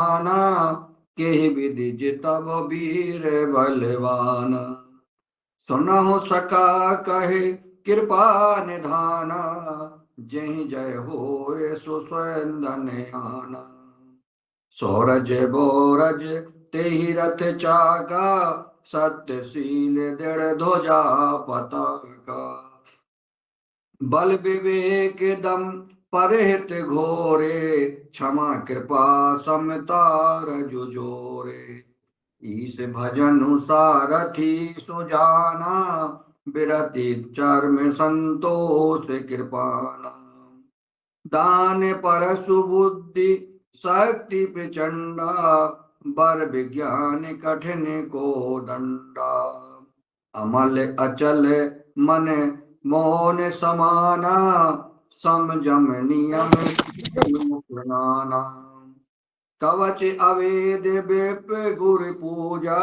आना के विधि जितब वीर बलवान। सुनहु सका कहे कृपा निधाना, जय जय होए सुस्वंदन आना। सौरज बोरज तेहि रथ चाका, सत्यशील दृढ़ ध्वजा पताका। बल विवेक दम परहित घोरे, क्षमा कृपा समता रजु जोरे। ईश भजनु सारथी सुजाना, बिरति चर्म संतोष कृपाना। दान पर सुबुद्धि शक्ति प्रचंडा, बर विज्ञान कठिन को दंडा। अमल अचल मन मोहन समाना, समझम नियम मुकुरनाना। कवच अवेद विप्र गुर पूजा,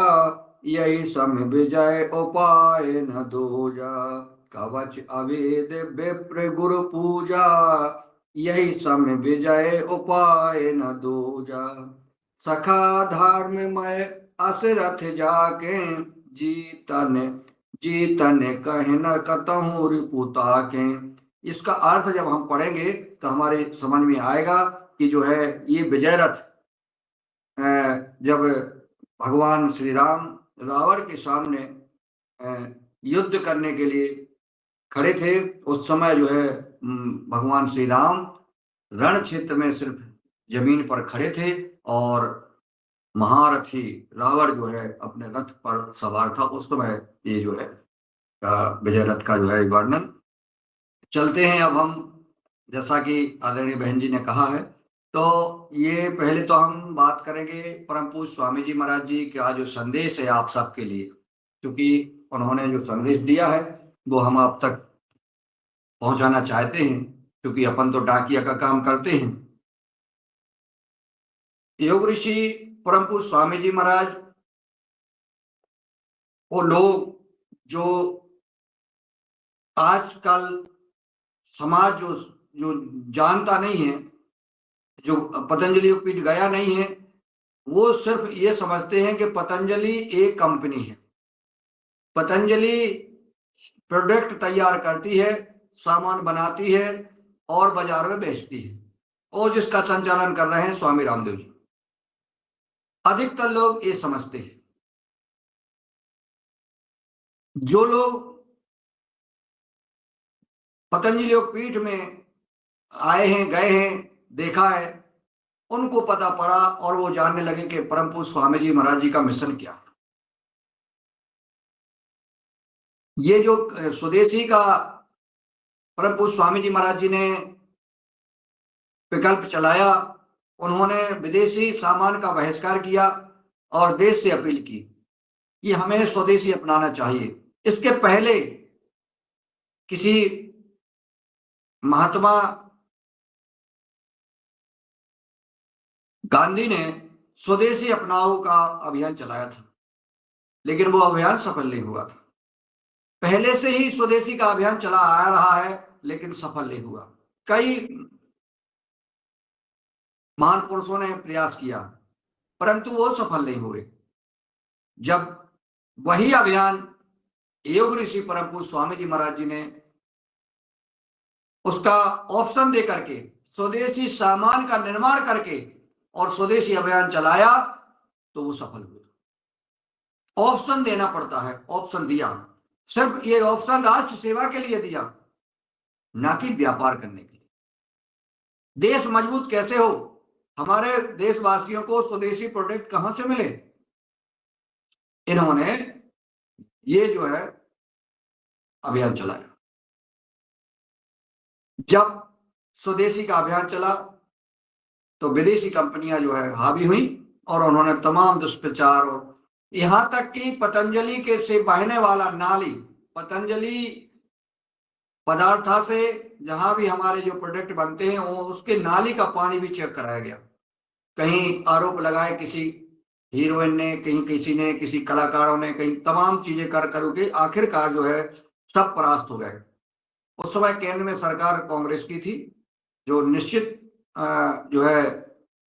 यही सम विजय उपाय न दूजा। कवच अवेद विप्र गुरु पूजा, यही सम विजय उपाय न दूजा। सखा धर्ममय असरथ जाके, जीतन जीतन कह न कतहु रिपुता के। इसका अर्थ जब हम पढ़ेंगे तो हमारे समझ में आएगा कि जो है ये विजय रथ जब भगवान श्री राम रावण के सामने युद्ध करने के लिए खड़े थे, उस समय जो है भगवान श्री राम रण क्षेत्र में सिर्फ जमीन पर खड़े थे और महारथी रावण जो है अपने रथ पर सवार था। उस समय ये जो है विजय रथ का जो है वर्णन। चलते हैं अब हम, जैसा कि आदरणीय बहन जी ने कहा है, तो ये पहले तो हम बात करेंगे परम पूज्य स्वामी जी महाराज जी का जो संदेश है आप सबके लिए, क्योंकि उन्होंने जो संदेश दिया है वो हम आप तक पहुंचाना चाहते हैं, क्योंकि अपन तो डाकिया का काम करते हैं। योग ऋषि परम पूज्य स्वामी जी महाराज वो लोग जो आजकल समाज जो जो जानता नहीं है, जो पतंजलि योगपीठ गया नहीं है, वो सिर्फ ये समझते हैं कि पतंजलि एक कंपनी है, पतंजलि प्रोडक्ट तैयार करती है, सामान बनाती है और बाजार में बेचती है, और जिसका संचालन कर रहे हैं स्वामी रामदेव जी। अधिकतर लोग ये समझते हैं। जो लोग पतंजलि योगपीठ में आए हैं, गए हैं, देखा है, उनको पता पड़ा और वो जानने लगे कि परम पूज्य स्वामी जी महाराज जी का मिशन क्या है। ये जो स्वदेशी का परम पूज्य स्वामी जी महाराज जी ने विकल्प चलाया, उन्होंने विदेशी सामान का बहिष्कार किया और देश से अपील की कि हमें स्वदेशी अपनाना चाहिए। इसके पहले किसी महात्मा गांधी ने स्वदेशी अपनाओ का अभियान चलाया था, लेकिन वो अभियान सफल नहीं हुआ था। पहले से ही स्वदेशी का अभियान चला आ रहा है, लेकिन सफल नहीं हुआ। कई महान पुरुषों ने प्रयास किया, परंतु वो सफल नहीं हुए। जब वही अभियान योग ऋषि परम पूज्य स्वामी जी महाराज जी ने उसका ऑप्शन दे करके स्वदेशी सामान का निर्माण करके और स्वदेशी अभियान चलाया, तो वो सफल हुआ। ऑप्शन देना पड़ता है, ऑप्शन दिया। सिर्फ ये ऑप्शन राष्ट्र सेवा के लिए दिया, ना कि व्यापार करने के लिए। देश मजबूत कैसे हो, हमारे देशवासियों को स्वदेशी प्रोडक्ट कहां से मिले? इन्होंने ये जो है अभियान चलाया। जब स्वदेशी का अभियान चला तो विदेशी कंपनियां जो है हावी हुई और उन्होंने तमाम दुष्प्रचार, और यहां तक कि पतंजलि के से बहने वाला नाली, पतंजलि पदार्था से जहां भी हमारे जो प्रोडक्ट बनते हैं वो उसके नाली का पानी भी चेक कराया गया। कहीं आरोप लगाए किसी हीरोइन ने, कहीं किसी ने, किसी कलाकारों ने, कहीं तमाम चीजें कर करके आखिरकार जो है सब परास्त हो गए। उस समय केंद्र में सरकार कांग्रेस की थी, जो निश्चित जो है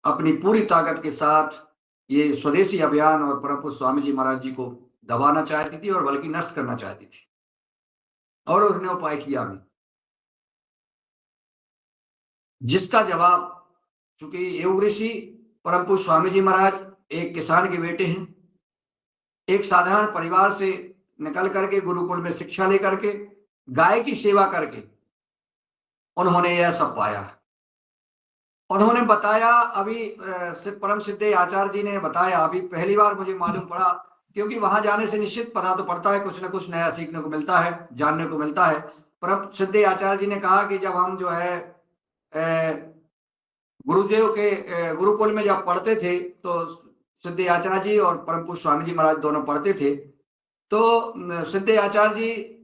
अपनी पूरी ताकत के साथ ये स्वदेशी अभियान और परम पूज्य स्वामी जी महाराज जी को दबाना चाहती थी और बल्कि नष्ट करना चाहती थी, और उसने उपाय किया भी, जिसका जवाब, चूंकि योग ऋषि परम पूज्य स्वामी जी महाराज एक किसान के बेटे हैं, एक साधारण परिवार से निकल करके गुरुकुल में शिक्षा लेकर के गाय की सेवा करके उन्होंने यह सब पाया। उन्होंने बताया, अभी परम सिद्धे आचार्य जी ने बताया, अभी पहली बार मुझे मालूम पड़ा, क्योंकि वहां जाने से निश्चित पता तो पड़ता है, कुछ ना कुछ नया सीखने को मिलता है, जानने को मिलता है। परम सिद्धे आचार्य जी ने कहा कि जब हम जो है गुरुदेव के गुरुकुल में जब पढ़ते थे, तो सिद्धे आचार्य जी और परम पूज्य स्वामी जी महाराज दोनों पढ़ते थे, तो सिद्धे आचार्य जी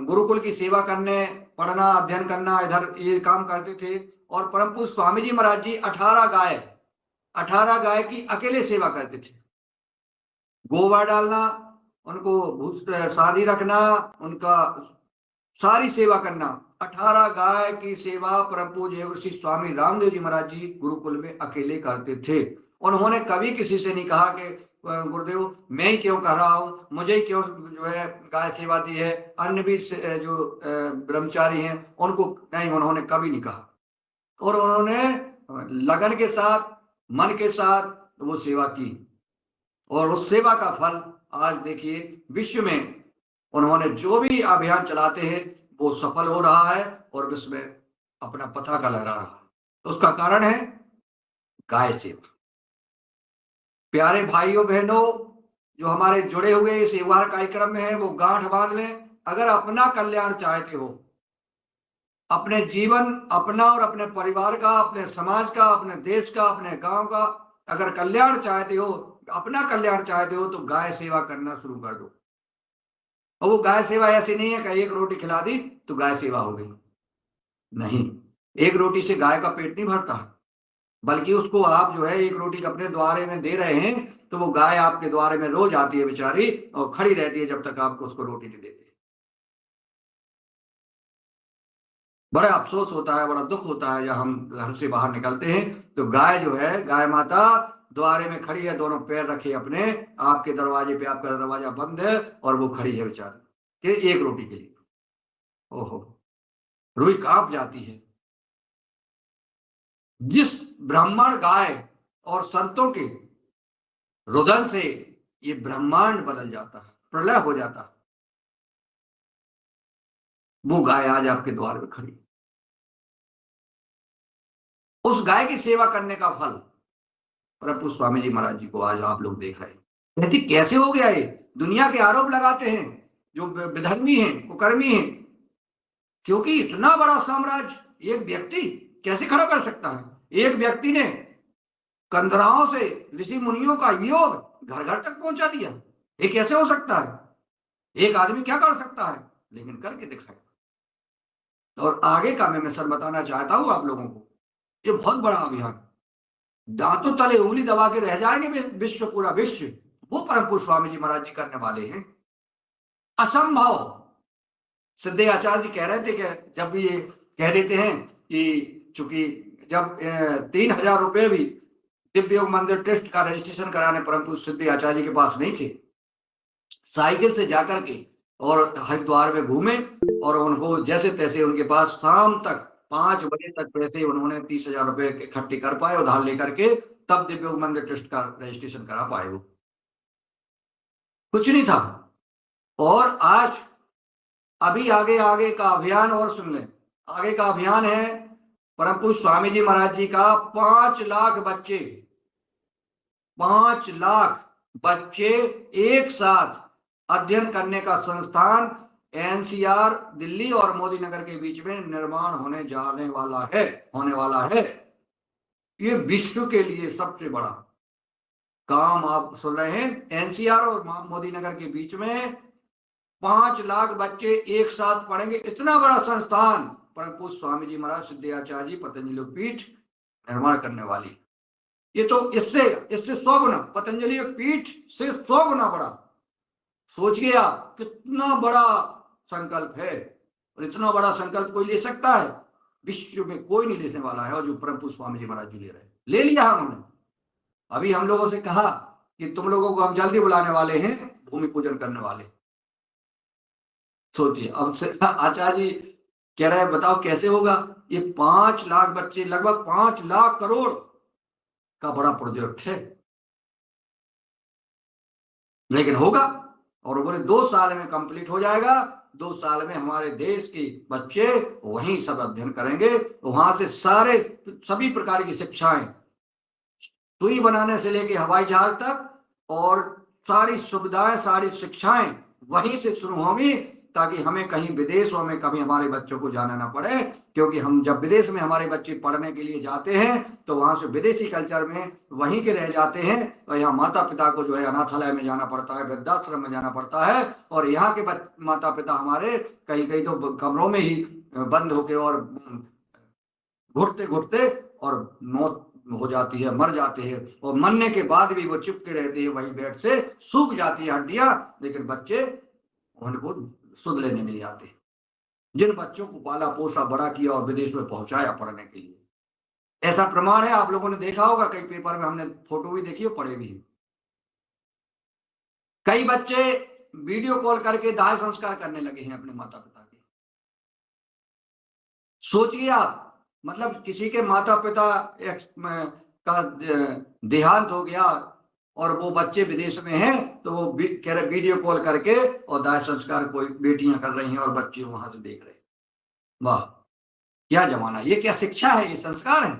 गुरुकुल की सेवा करने, पढ़ना, अध्ययन करना, इधर ये काम करते थे, और परम पूज्य स्वामी जी महाराज जी 18 गाय की अकेले सेवा करते थे। गोबर डालना, उनको भूस शादी रखना, उनका सारी सेवा करना, 18 गाय की सेवा परम पूज्य योग ऋषि स्वामी रामदेव जी महाराज जी गुरुकुल में अकेले करते थे। उन्होंने कभी किसी से नहीं कहा कि गुरुदेव मैं ही क्यों कर रहा हूँ, मुझे ही क्यों जो है गाय सेवा दी है, अन्य भी जो ब्रह्मचारी हैं उनको नहीं, उन्होंने कभी नहीं कहा। और उन्होंने लगन के साथ, मन के साथ वो सेवा की, और उस सेवा का फल आज देखिए विश्व में उन्होंने जो भी अभियान चलाते हैं वो सफल हो रहा है और विश्व में अपना पताका लहरा रहा है। तो उसका कारण है गाय सेवा। प्यारे भाइयों बहनों, जो हमारे जुड़े हुए इस सेवा कार्यक्रम में है, वो गांठ बांध लें। अगर अपना कल्याण चाहते हो, अपने जीवन, अपना और अपने परिवार का, अपने समाज का, अपने देश का, अपने गांव का अगर कल्याण चाहते हो, अपना कल्याण चाहते हो, तो गाय सेवा करना शुरू कर दो। और वो गाय सेवा ऐसी नहीं है कि एक रोटी खिला दी तो गाय सेवा हो गई, नहीं। एक रोटी से गाय का पेट नहीं भरता, बल्कि उसको आप जो है एक रोटी अपने द्वारे में दे रहे हैं, तो वो गाय आपके द्वारे में रोज आती है बेचारी, और खड़ी रहती है जब तक आपको उसको रोटी नहीं देते। बड़ा अफसोस होता है, बड़ा दुख होता है, जब हम घर से बाहर निकलते हैं तो गाय जो है, गाय माता द्वारे में खड़ी है, दोनों पैर रखे अपने, आपके दरवाजे पे, आपका दरवाजा बंद है और वो खड़ी है बेचारी कि एक रोटी के लिए। ओहो, रूह कांप जाती है। जिस ब्राह्मण, गाय और संतों के रुदन से ये ब्रह्मांड बदल जाता है, प्रलय हो जाता है, वो गाय आज आपके द्वार में खड़ी। उस गाय की सेवा करने का फल प्रभु स्वामी जी महाराज जी को आज आप लोग देख रहे हैं। कहती कैसे हो गया ये, दुनिया के आरोप लगाते हैं जो विधर्मी हैं, कुकर्मी हैं, क्योंकि इतना बड़ा साम्राज्य एक व्यक्ति कैसे खड़ा कर सकता है। एक व्यक्ति ने कंदराओं से ऋषि मुनियों का योग घर घर तक पहुंचा दिया, ये कैसे हो सकता है। एक आदमी क्या कर सकता है, लेकिन करके दिखाया। और आगे का मैं सर बताना चाहता हूं आप लोगों को, ये बहुत बड़ा अभियान, दांतों तले उंगली दबा के रह जाएंगे विश्व, पूरा विश्व, वो परम पूज्य स्वामी जी महाराज जी करने वाले हैं। असंभव। सिद्धे आचार्य जी कह रहे थे कि जब भी ये कह देते हैं कि चूंकि जब 3,000 रुपए भी दिव्य योग मंदिर ट्रस्ट का रजिस्ट्रेशन कराने परम पूज्य सिद्धे आचार्य जी के पास नहीं थे, साइकिल से जाकर के और हरिद्वार में घूमे, और उनको जैसे तैसे उनके पास शाम तक 5 बजे तक पैसे उन्होंने 30,000 रुपए इकट्ठे कर पाए उधार लेकर के, तब दिव्य योग मंदिर ट्रस्ट का रजिस्ट्रेशन करा पाए। वो कुछ नहीं था। और आज अभी आगे आगे का अभियान और सुन लें, आगे का अभियान है परम पूज्य स्वामी जी महाराज जी का 5 लाख बच्चे, 5 लाख बच्चे एक साथ अध्ययन करने का संस्थान एनसीआर दिल्ली और मोदी नगर के बीच में निर्माण होने वाला है। ये विश्व के लिए सबसे बड़ा काम आप सुन रहे हैं। एनसीआर और मोदी नगर के बीच में 5 लाख बच्चे एक साथ पढ़ेंगे, इतना बड़ा संस्थान परम पूज्य स्वामी जी महाराज सिद्धे आचार्य जी पतंजलि पीठ निर्माण करने वाली। ये तो इससे 100 गुना, पतंजलि पीठ से 100 गुना बड़ा। सोचिए आप, कितना बड़ा संकल्प है, और इतना बड़ा संकल्प कोई ले सकता है, विश्व में कोई नहीं लेने वाला है, और जो परम पूज्य स्वामी जी महाराज जी ले रहे हैं। ले लिया उन्होंने। अभी हम लोगों से कहा कि तुम लोगों को हम जल्दी बुलाने वाले हैं भूमि पूजन करने वाले। सोचिए, अब आचार्य जी कह रहे हैं बताओ कैसे होगा। ये 5 लाख बच्चे, लगभग 5 लाख करोड़ का बड़ा प्रोजेक्ट है, लेकिन होगा। और बोले 2 साल में कंप्लीट हो जाएगा। 2 साल में हमारे देश के बच्चे वहीं सब अध्ययन करेंगे, वहां से सारे सभी प्रकार की शिक्षाएं, सुई बनाने से लेके हवाई जहाज तक, और सारी सुविधाएं, सारी शिक्षाएं वहीं से शुरू होंगी, ताकि हमें कहीं विदेशों में कभी हमारे बच्चों को जाना ना पड़े। क्योंकि हम जब विदेश में हमारे बच्चे पढ़ने के लिए जाते हैं तो वहां से विदेशी कल्चर में वहीं के रह जाते हैं, तो यहाँ माता पिता को जो है अनाथालय में जाना पड़ता है, वृद्धाश्रम में जाना पड़ता है, और यहाँ के माता पिता हमारे कहीं कहीं तो कमरों में ही बंद होके और घुटते घुटते और मौत हो जाती है, मर जाते हैं, और मरने के बाद भी वो चुपके रहते हैं वही बेड से, सूख जाती है हड्डियां, लेकिन बच्चे उनको सुध लेने नहीं आते। जिन बच्चों को पाला पोसा बड़ा किया और विदेश में पहुंचाया पढ़ने के लिए, ऐसा प्रमाण है, आप लोगों ने देखा होगा, कई पेपर में हमने फोटो भी देखी और पढ़े भी। कई बच्चे वीडियो कॉल करके दाह संस्कार करने लगे हैं अपने माता पिता के। सोचिए आप, मतलब किसी के माता पिता का देहांत हो गया और वो बच्चे विदेश में हैं, तो वो कह रहे वीडियो कॉल करके और दाह संस्कार कोई बेटियां कर रही हैं और बच्चे वहां से देख रहे हैं। वाह, क्या जमाना, ये क्या शिक्षा है, ये संस्कार है।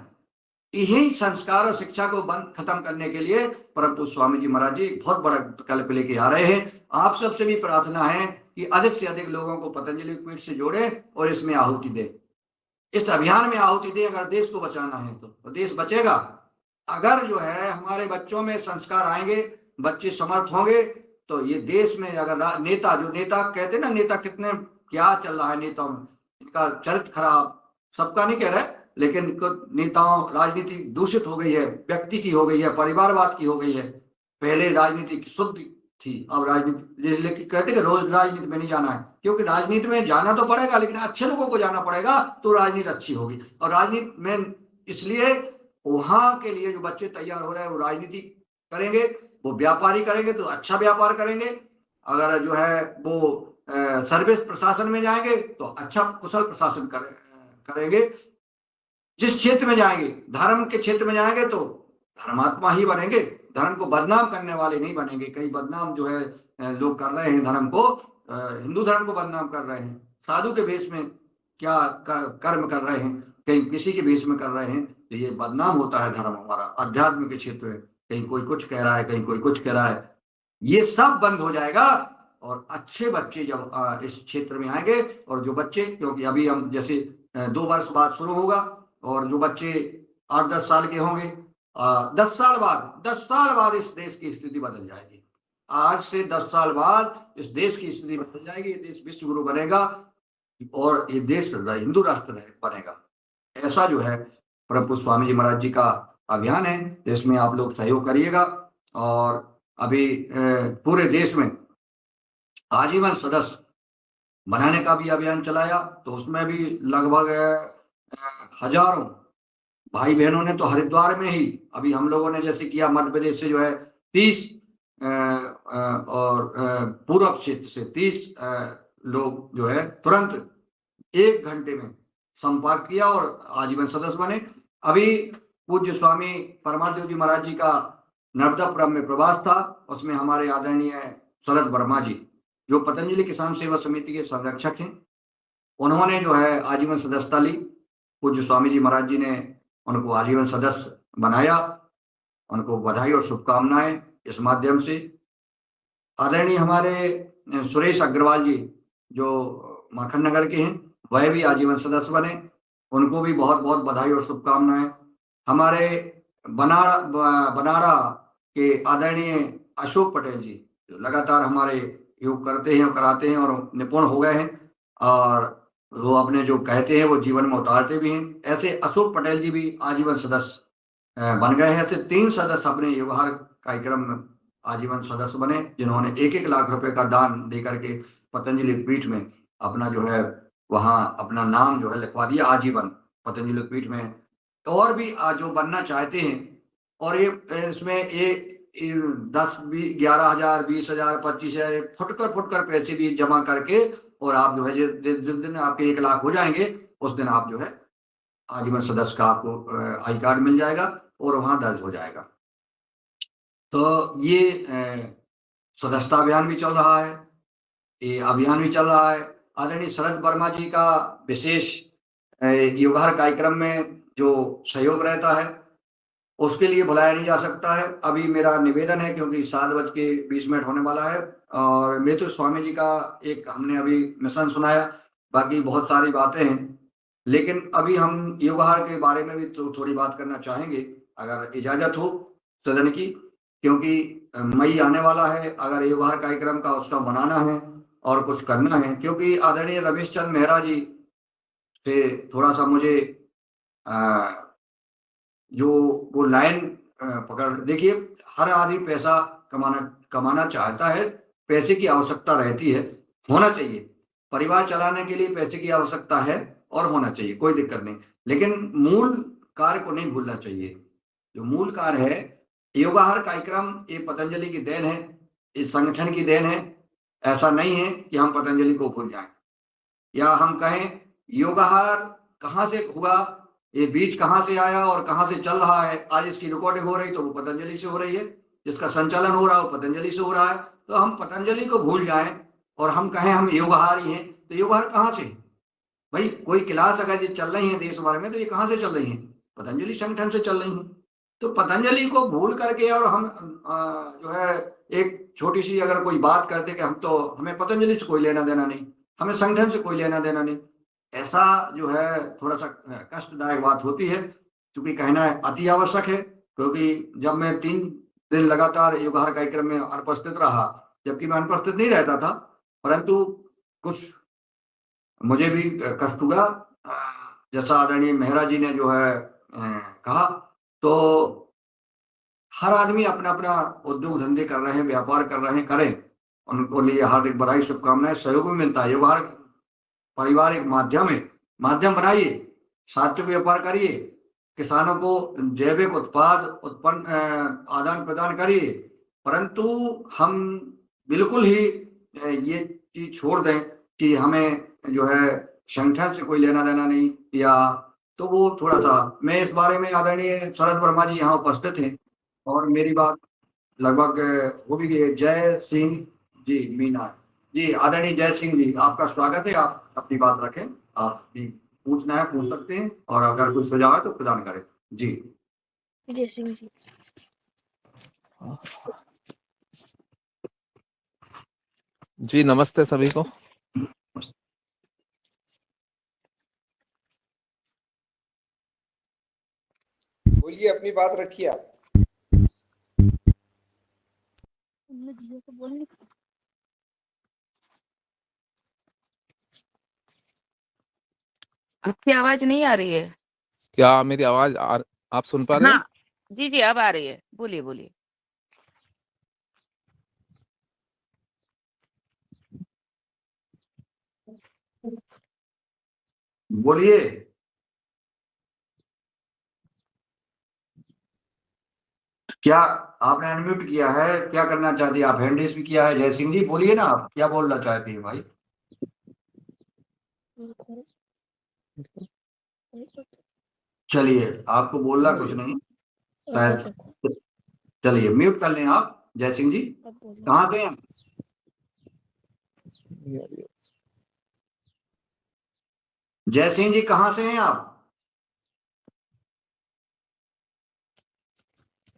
यही संस्कार और शिक्षा को बंद खत्म करने के लिए परम पूज्य स्वामी जी महाराज जी एक बहुत बड़ा विकल्प लेके आ रहे हैं। आप सबसे भी प्रार्थना है कि अधिक से अधिक लोगों को पतंजलि पीठ से जोड़े और इसमें आहुति दे, इस अभियान में आहुति दे। अगर देश को बचाना है तो देश बचेगा। अगर जो है हमारे बच्चों में संस्कार आएंगे, बच्चे समर्थ होंगे, तो ये देश में अगर नेता, जो नेता कहते हैं ना, नेता कितने क्या चल रहा है नेताओं में, इनका चरित्र खराब, सबका नहीं कह रहे, लेकिन नेताओं, राजनीति दूषित हो गई है, व्यक्ति की हो गई है, परिवारवाद की हो गई है। पहले राजनीति शुद्ध थी, अब राजनीति, लेकिन कहते कि रोज राजनीति में नहीं जाना है, क्योंकि राजनीति में जाना तो पड़ेगा, लेकिन अच्छे लोगों को जाना पड़ेगा तो राजनीति अच्छी होगी। और राजनीति में इसलिए वहां के लिए जो बच्चे तैयार हो रहे हैं वो राजनीति करेंगे, वो व्यापारी करेंगे तो अच्छा व्यापार करेंगे। अगर जो है वो सर्विस प्रशासन में जाएंगे तो अच्छा कुशल प्रशासन करेंगे। जिस क्षेत्र में जाएंगे, धर्म के क्षेत्र में जाएंगे तो धर्मात्मा ही बनेंगे, धर्म को बदनाम करने वाले नहीं बनेंगे। कई बदनाम जो है लोग कर रहे हैं धर्म को, हिंदू धर्म को बदनाम कर रहे हैं, साधु के भेष में क्या कर्म कर रहे हैं, कहीं किसी के भेष में कर रहे हैं, तो ये बदनाम होता है धर्म हमारा। अध्यात्म के क्षेत्र में कहीं कोई कुछ कह रहा है, कहीं कोई कुछ कह रहा है, ये सब बंद हो जाएगा। और अच्छे बच्चे जब इस क्षेत्र में आएंगे, और जो बच्चे, क्योंकि अभी हम जैसे 2 वर्ष बाद शुरू होगा, और जो बच्चे 8-10 साल के होंगे, 10 साल बाद इस देश की स्थिति बदल जाएगी। आज से 10 साल बाद इस देश की स्थिति बदल जाएगी, ये देश विश्व गुरु बनेगा और ये देश हिंदू राष्ट्र बनेगा। ऐसा जो है परम पूज्य स्वामी जी महाराज जी का अभियान है, इसमें आप लोग सहयोग करिएगा। और अभी पूरे देश में आजीवन सदस्य बनाने का भी अभियान चलाया, तो उसमें भी लगभग हजारों भाई बहनों ने, तो हरिद्वार में ही अभी हम लोगों ने जैसे किया, मध्य प्रदेश से जो है 30 और पूर्व क्षेत्र से 30 लोग जो है तुरंत 1 घंटे में संपर्क किया और आजीवन सदस्य बने। अभी पूज्य स्वामी परमादेव जी महाराज जी का नर्मदापुरम में प्रवास था, उसमें हमारे आदरणीय शरद वर्मा जी, जो पतंजलि किसान सेवा समिति के संरक्षक हैं, उन्होंने जो है आजीवन सदस्यता ली। पूज्य स्वामी जी महाराज जी ने उनको आजीवन सदस्य बनाया, उनको बधाई और शुभकामनाएं इस माध्यम से। आदरणीय हमारे सुरेश अग्रवाल जी जो माखन नगर के हैं, वह भी आजीवन सदस्य बने, उनको भी बहुत बहुत बधाई और शुभकामनाएं। हमारे बनाड़ा के आदरणीय अशोक पटेल जी, जो लगातार हमारे योग करते हैं और कराते हैं और निपुण हो गए हैं, और वो अपने जो कहते हैं वो जीवन में उतारते भी हैं, ऐसे अशोक पटेल जी भी आजीवन सदस्य बन गए हैं। ऐसे 3 सदस्य अपने व्यवहार कार्यक्रम में आजीवन सदस्य बने, जिन्होंने 1-1 लाख रुपए का दान दे करके पतंजलि पीठ में अपना जो है वहां अपना नाम जो है लिखवा दिया, आजीवन पतंजलि पीठ में और भी जो बनना चाहते हैं, और ये इसमें ये 10 11,000 20,000 25,000 फुटकर पैसे भी जमा करके, और आप जो है जिस दिन आपके 1 लाख हो जाएंगे उस दिन आप जो है आजीवन सदस्य का आपको आई कार्ड मिल जाएगा और वहां दर्ज हो जाएगा। तो ये सदस्यता अभियान भी चल रहा है, ये अभियान भी चल रहा है। आदरणीय शरद वर्मा जी का विशेष युगहर कार्यक्रम में जो सहयोग रहता है उसके लिए बुलाया नहीं जा सकता है। अभी मेरा निवेदन है, क्योंकि 7:20 होने वाला है, और मृत्यु स्वामी जी का एक हमने अभी मिशन सुनाया, बाकी बहुत सारी बातें हैं, लेकिन अभी हम युगहर के बारे में भी तो थोड़ी बात करना चाहेंगे, अगर इजाजत हो सदन की, क्योंकि मई आने वाला है। अगर युगहर कार्यक्रम का उत्सव मनाना है और कुछ करना है, क्योंकि आदरणीय रमेश चंद मेहरा जी से थोड़ा सा मुझे जो वो लाइन पकड़, देखिए हर आदमी पैसा कमाना चाहता है, पैसे की आवश्यकता रहती है, होना चाहिए, परिवार चलाने के लिए पैसे की आवश्यकता है और होना चाहिए, कोई दिक्कत नहीं, लेकिन मूल कार्य को नहीं भूलना चाहिए। जो मूल कार्य है योगाहार कार्यक्रम, ये पतंजलि की देन है, इस संगठन की देन है। ऐसा नहीं है कि हम पतंजलि को भूल जाएं, या हम कहें योगाहार कहाँ से हुआ, ये बीज कहाँ से आया और कहाँ से चल रहा है। आज इसकी रिकॉर्डिंग हो रही तो वो पतंजलि से हो रही है, जिसका संचालन हो रहा है वो पतंजलि से हो रहा है। तो हम पतंजलि को भूल जाएं और हम कहें हम योगहारी हैं, तो योगहार कहाँ से? भाई कोई क्लास अगर ये चल रही है देश भर में, तो ये कहाँ से चल रही है? पतंजलि संगठन से चल रही है। तो पतंजलि को भूल करके और हम जो है एक छोटी सी अगर कोई बात करते कि हम तो, हमें पतंजलि से कोई लेना देना नहीं, हमें संगठन से कोई लेना देना नहीं, ऐसा जो है थोड़ा सा कष्टदायक बात होती है। क्योंकि कहना अति आवश्यक है, क्योंकि जब मैं 3 दिन लगातार योगाहार कार्यक्रम में अनुपस्थित रहा, जबकि मैं अनुपस्थित नहीं रहता था, परंतु कुछ मुझे भी कष्ट हुआ, जैसा आदरणीय मेहरा जी ने जो है कहा। तो हर आदमी अपना अपना उद्योग धंधे कर रहे हैं, व्यापार कर रहे हैं, करें, उनको लिए हार्दिक बधाई शुभकामनाएं, सहयोग भी मिलता है। योगाहार परिवार एक माध्यम बनाइए, सात्विक व्यापार करिए, किसानों को जैविक उत्पाद उत्पन्न आदान प्रदान करिए, परंतु हम बिल्कुल ही ये चीज छोड़ दें कि हमें जो है संगठन से कोई लेना देना नहीं, या तो वो थोड़ा सा, मैं इस बारे में आदरणीय शरद वर्मा जी यहाँ उपस्थित हैं और मेरी बात लगभग हो भी गई है। जय सिंह जी मीना जी, आदरणीय जय सिंह जी, आपका स्वागत है, आप अपनी बात रखें, आप भी पूछना है पूछ सकते हैं, और अगर कोई सुझाव है तो प्रदान करें। जी जय सिंह जी। जी नमस्ते सभी को। बोलिए, अपनी बात रखिए आप। आपकी आवाज नहीं आ रही है क्या मेरी आवाज आप सुन पा रहे हैं? हाँ जी जी, अब आ रही है, बोलिए बोलिए। बोलिए। क्या आपने अनम्यूट किया है? क्या करना चाहती है आप? हैंड रेस भी किया है। जय सिंह जी बोलिए ना, आप क्या बोलना चाहती है भाई? चलिए, आपको बोलना कुछ नहीं शायद, चलिए म्यूट कर लें आप। जय सिंह जी कहाँ से हैं? जय सिंह जी कहाँ से हैं आप?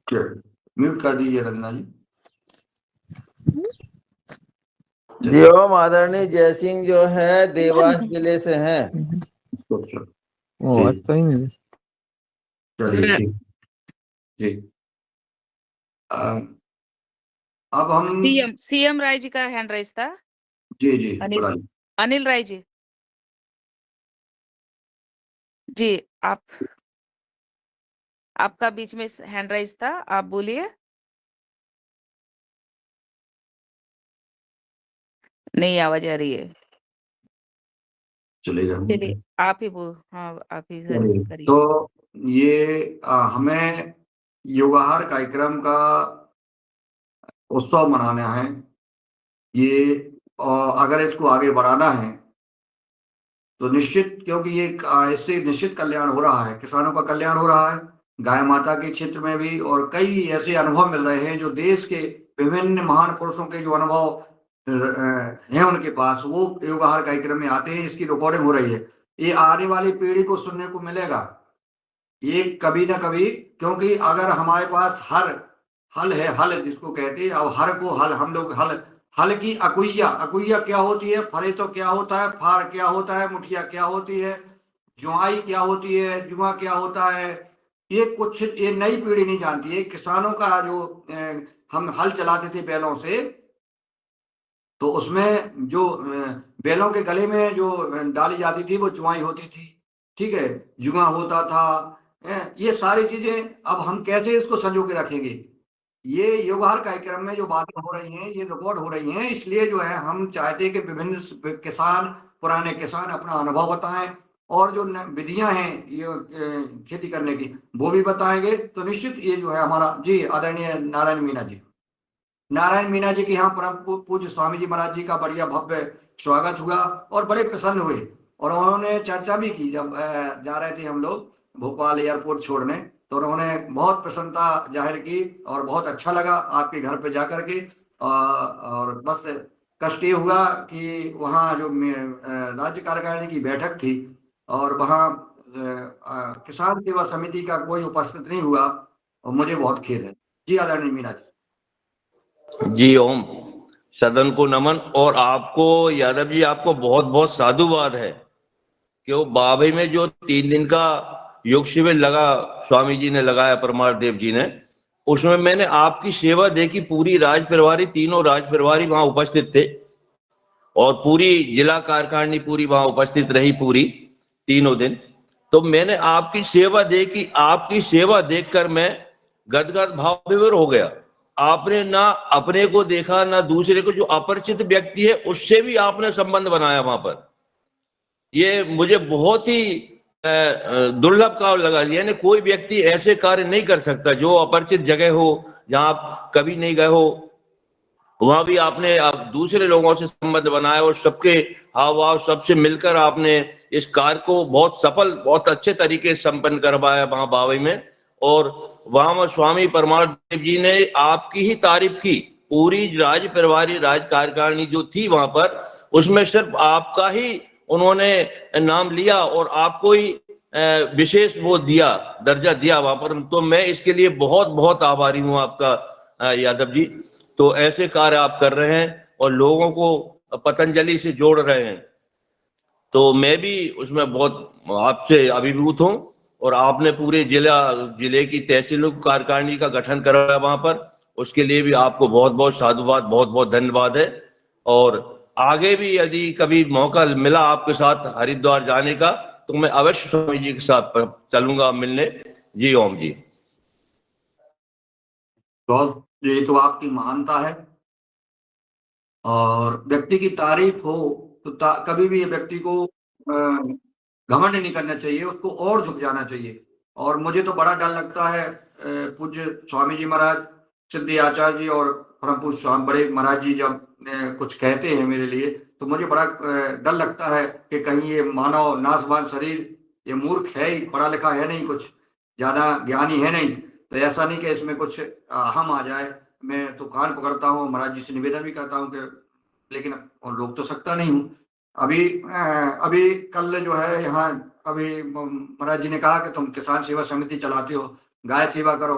म्यूट कर दीजिए रंजना जी। जी ओम आदरणीय जय सिंह जो है देवास जिले से हैं। अच्छा ही नहीं। चलिए ठीक जी। अब हम सीएम राय जी का हैंड राइज था। जी जी अनिल राय जी, जी आपका बीच में हैंड राइज था, आप बोलिए। नहीं आवाज आ रही है, चलेगा। चलिए आप ही हाँ आप ही तो करिए। ये हमें योगाहार कार्यक्रम का उत्सव मनाना है। ये अगर इसको आगे बढ़ाना है तो निश्चित, क्योंकि ये इससे निश्चित कल्याण हो रहा है, किसानों का कल्याण हो रहा है, गाय माता के क्षेत्र में भी, और कई ऐसे अनुभव मिल रहे हैं जो देश के विभिन्न महान पुरुषों के जो अनुभव हैं उनके पास, वो योगाहार कार्यक्रम में आते हैं। इसकी रिकॉर्डिंग हो रही है, ये आने वाली पीढ़ी को सुनने को मिलेगा ये कभी ना कभी, क्योंकि अगर हमारे पास हल है, हल जिसको कहते हैं, और हर को हल, हम लोग हल की अकुइया क्या होती है, फरे तो क्या होता है, फार क्या होता है, मुठिया क्या होती है, जुआई क्या होती है, जुआ क्या होता है, ये नई पीढ़ी नहीं जानती है। किसानों का जो हम हल चलाते थे बैलों से, तो उसमें जो बैलों के गले में जो डाली जाती थी वो जुआई होती थी, ठीक है, जुआ होता था। ये सारी चीजें अब हम कैसे इसको संजो के रखेंगे? ये योगाहार कार्यक्रम में जो बातें हो रही हैं ये रिकॉर्ड हो रही हैं, इसलिए जो है हम चाहते हैं कि विभिन्न किसान, पुराने किसान अपना अनुभव बताएं, और जो विधियां हैं ये खेती करने की वो भी बताएंगे। तो निश्चित ये जो है हमारा, जी आदरणीय नारायण मीणा जी के यहाँ परम पूज्य स्वामी जी महाराज जी का बढ़िया भव्य स्वागत हुआ और बड़े प्रसन्न हुए, और उन्होंने चर्चा भी की। जब जा रहे थे हम लोग भोपाल एयरपोर्ट छोड़ने, तो उन्होंने बहुत प्रसन्नता जाहिर की और बहुत अच्छा लगा आपके घर पे जाकर के। और बस कष्ट ये हुआ कि वहाँ जो राज्य कार्यकारिणी की बैठक थी और वहाँ किसान सेवा समिति का कोई उपस्थित नहीं हुआ, और मुझे बहुत खेद है। जी आदरणीय मीणा जी ओम, सदन को नमन। और आपको यादव जी, आपको बहुत बहुत साधुवाद है कि वो बाबई में जो 3 दिन का योग शिविर लगा, स्वामी जी ने लगाया, परमार देव जी ने, उसमें मैंने आपकी सेवा देखी। पूरी राज परिवारी, तीनों राज परिवारी वहां उपस्थित थे, और पूरी जिला कार्यकारिणी पूरी वहां उपस्थित रही, पूरी 3 दिन। तो मैंने आपकी सेवा देखी, आपकी सेवा देखकर मैं गदगद भाव विभोर हो गया। आपने ना अपने को देखा ना दूसरे को, जो अपरिचित व्यक्ति है उससे भी आपने संबंध बनाया वहां पर। ये मुझे बहुत ही दुर्लभ का लगा। यानी कोई व्यक्ति ऐसे कार्य नहीं कर सकता जो अपरिचित जगह हो, जहां आप कभी नहीं गए हो, वहां भी आपने दूसरे लोगों से संबंध बनाया, और सबके हाव भाव सबसे मिलकर आपने इस कार्य को बहुत सफल, बहुत अच्छे तरीके से संपन्न करवाया वहां बावई में। और वहां स्वामी परमार देव जी ने आपकी ही तारीफ की। पूरी राज परिवारी, राज कार्यकारिणी जो थी वहां पर, उसमें सिर्फ आपका ही उन्होंने नाम लिया और आपको ही विशेष वो दिया, दर्जा दिया वहां पर। तो मैं इसके लिए बहुत बहुत आभारी हूं आपका यादव जी। तो ऐसे कार्य आप कर रहे हैं और लोगों को पतंजलि से जोड़ रहे हैं, तो मैं भी उसमें बहुत आपसे अभिभूत हूं। और आपने पूरे जिले की तहसील कार्यकारिणी का गठन कराया वहां पर, उसके लिए भी आपको बहुत बहुत साधुवाद, बहुत बहुत धन्यवाद है। और आगे भी यदि कभी मौका मिला आपके साथ हरिद्वार जाने का, तो मैं अवश्य स्वामी जी के साथ चलूंगा मिलने। जी ओम जी। बहुत, ये तो आपकी महानता है, और व्यक्ति की तारीफ हो तो कभी भी ये व्यक्ति को घमंड नहीं करना चाहिए, उसको और झुक जाना चाहिए। और मुझे तो बड़ा डर लगता है, पूज्य स्वामी जी महाराज, सिद्धि आचार्य जी और परम पूज्य स्वामी बड़े महाराज जी जब कुछ कहते हैं मेरे लिए, तो मुझे बड़ा डर लगता है कि कहीं ये मानव नासवान शरीर, ये मूर्ख है ही, पढ़ा लिखा है नहीं, कुछ ज्यादा ज्ञानी है नहीं, तो ऐसा नहीं कि इसमें कुछ अहम आ जाए। मैं तो कान पकड़ता हूँ, महाराज जी से निवेदन भी करता हूँ कि, लेकिन रोक तो सकता नहीं हूँ। अभी कल जो है यहाँ, अभी महाराज जी ने कहा कि तुम किसान सेवा समिति चलाते हो, गाय सेवा करो,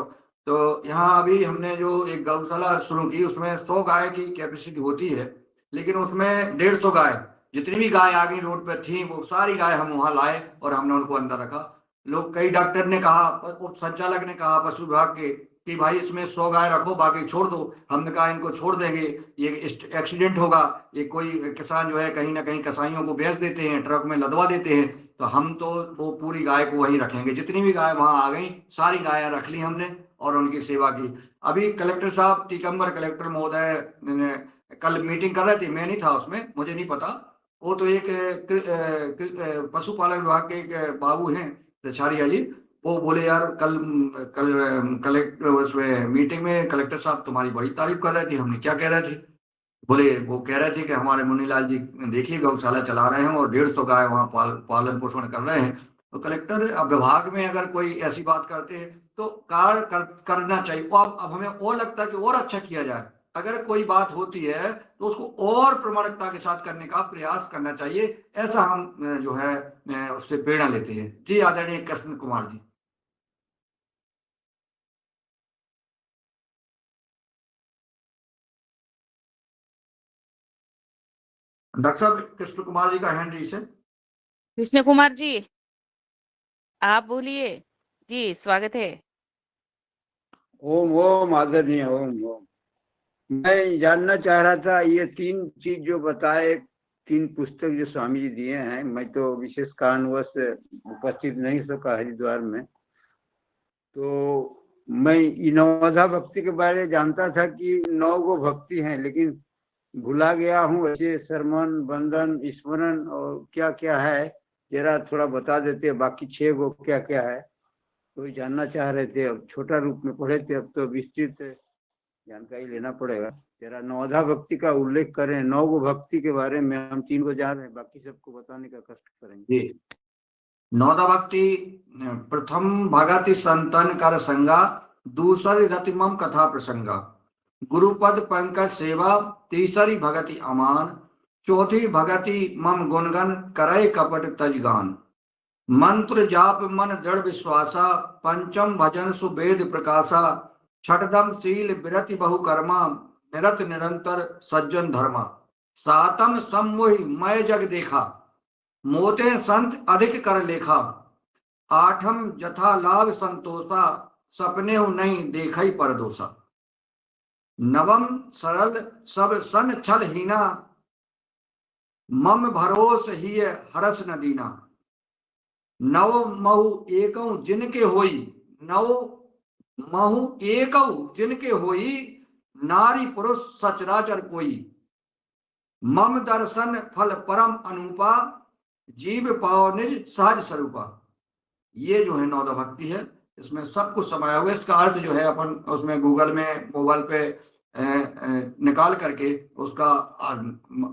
तो यहाँ अभी हमने जो एक गौशाला शुरू की, उसमें 100 गाय की कैपेसिटी होती है, लेकिन उसमें 150 गाय, जितनी भी गाय आ गई रोड पे थी, वो सारी गाय हम वहां लाए और हमने उनको अंदर रखा। लोग, कई डॉक्टर ने कहा, उप संचालक ने कहा पशु विभाग के कि भाई इसमें 100 गाय रखो, बाकी छोड़ दो। हमने कहा इनको छोड़ देंगे, ये एक्सीडेंट होगा, ये कोई किसान जो है कहीं ना कहीं कसाईयों को बेच देते हैं, ट्रक में लदवा देते हैं, तो हम तो वो पूरी गाय को वहीं रखेंगे। जितनी भी गाय वहां आ गई सारी गायें रख ली हमने और उनकी सेवा की। अभी कलेक्टर साहब, टीकमगढ़ कलेक्टर महोदय कल मीटिंग कर रहे थे, मैं नहीं था उसमें, मुझे नहीं पता। वो तो एक पशुपालन विभाग के एक बाबू हैं रछारिया जी, वो बोले यार कल कल कलेक्टर उसमें मीटिंग में कलेक्टर साहब तुम्हारी बड़ी तारीफ कर रहे थे। हमने क्या कह रहे थे? बोले वो कह रहे थे कि हमारे मुन्नीलाल जी देखिए गौशाला चला रहे हैं और 150 गाय वहाँ पालन पोषण कर रहे हैं। तो कलेक्टर अब विभाग में अगर कोई ऐसी बात करते हैं तो करना चाहिए। अब हमें और लगता है कि और अच्छा किया जाए। अगर कोई बात होती है तो उसको और प्रमाणिकता के साथ करने का प्रयास करना चाहिए। ऐसा हम जो है उससे प्रेरणा लेते हैं। जी आदरणीय कृष्ण कुमार जी। डॉक्टर साहब कृष्ण कुमार जी का हैंड रेस है। कृष्ण कुमार जी आप बोलिए। जी स्वागत है। ओम ओम आदरणीय ओम ओम। मैं जानना चाह रहा था ये 3 चीज जो बताए, 3 पुस्तक जो स्वामी जी दिए हैं, मैं तो विशेष कारणवश उपस्थित नहीं सका हरिद्वार में। तो मैं नवधा भक्ति के बारे में जानता था कि 9 गो भक्ति हैं, लेकिन भुला गया हूँ ऐसे श्रवण बंधन स्मरण और क्या क्या है, जरा थोड़ा बता देते। बाकी 6 गो क्या क्या है तो जानना चाह रहे थे। अब छोटा रूप में पढ़े थे, अब तो विस्तृत जानकारी लेना पड़ेगा। जरा नवधा भक्ति का उल्लेख करें। 9 गो भक्ति के बारे में हम 3 को जान रहे हैं, बाकी सबको बताने का कष्ट करेंगे। जी नौदा भक्ति प्रथम भगति संतन कर संगा, दूसरी रतिमम कथा प्रसंगा, गुरुपद पंकज सेवा, तीसरी भगति अमान, चौथी भगति मम गुणगन करे कपट तजगान, मंत्र जाप मन दृढ़ विश्वासा, पंचम भजन सुवेद प्रकाशा, छठदम शील विरति बहुकर्मा, निरत निरंतर सज्जन धर्मा, सातम सम्मोहि मय जग देखा, मोते संत अधिक कर लेखा, आठम जथा लाभ संतोषा, सपने नहीं देखई परदोषा, नवम सरल सब सन छल हीना, मम भरोस ही हरस न दीना, नव महु एकौ जिनके होई, नव महु एकौ जिनके होई, नारी पुरुष सचराचर कोई, मम दर्शन फल परम अनुपा, जीव पाओ निज सहज स्वरूपा। ये जो है नौदा भक्ति है, इसमें सब कुछ समाया हुआ है। इसका अर्थ जो है अपन उसमें गूगल में मोबाइल पे निकाल करके उसका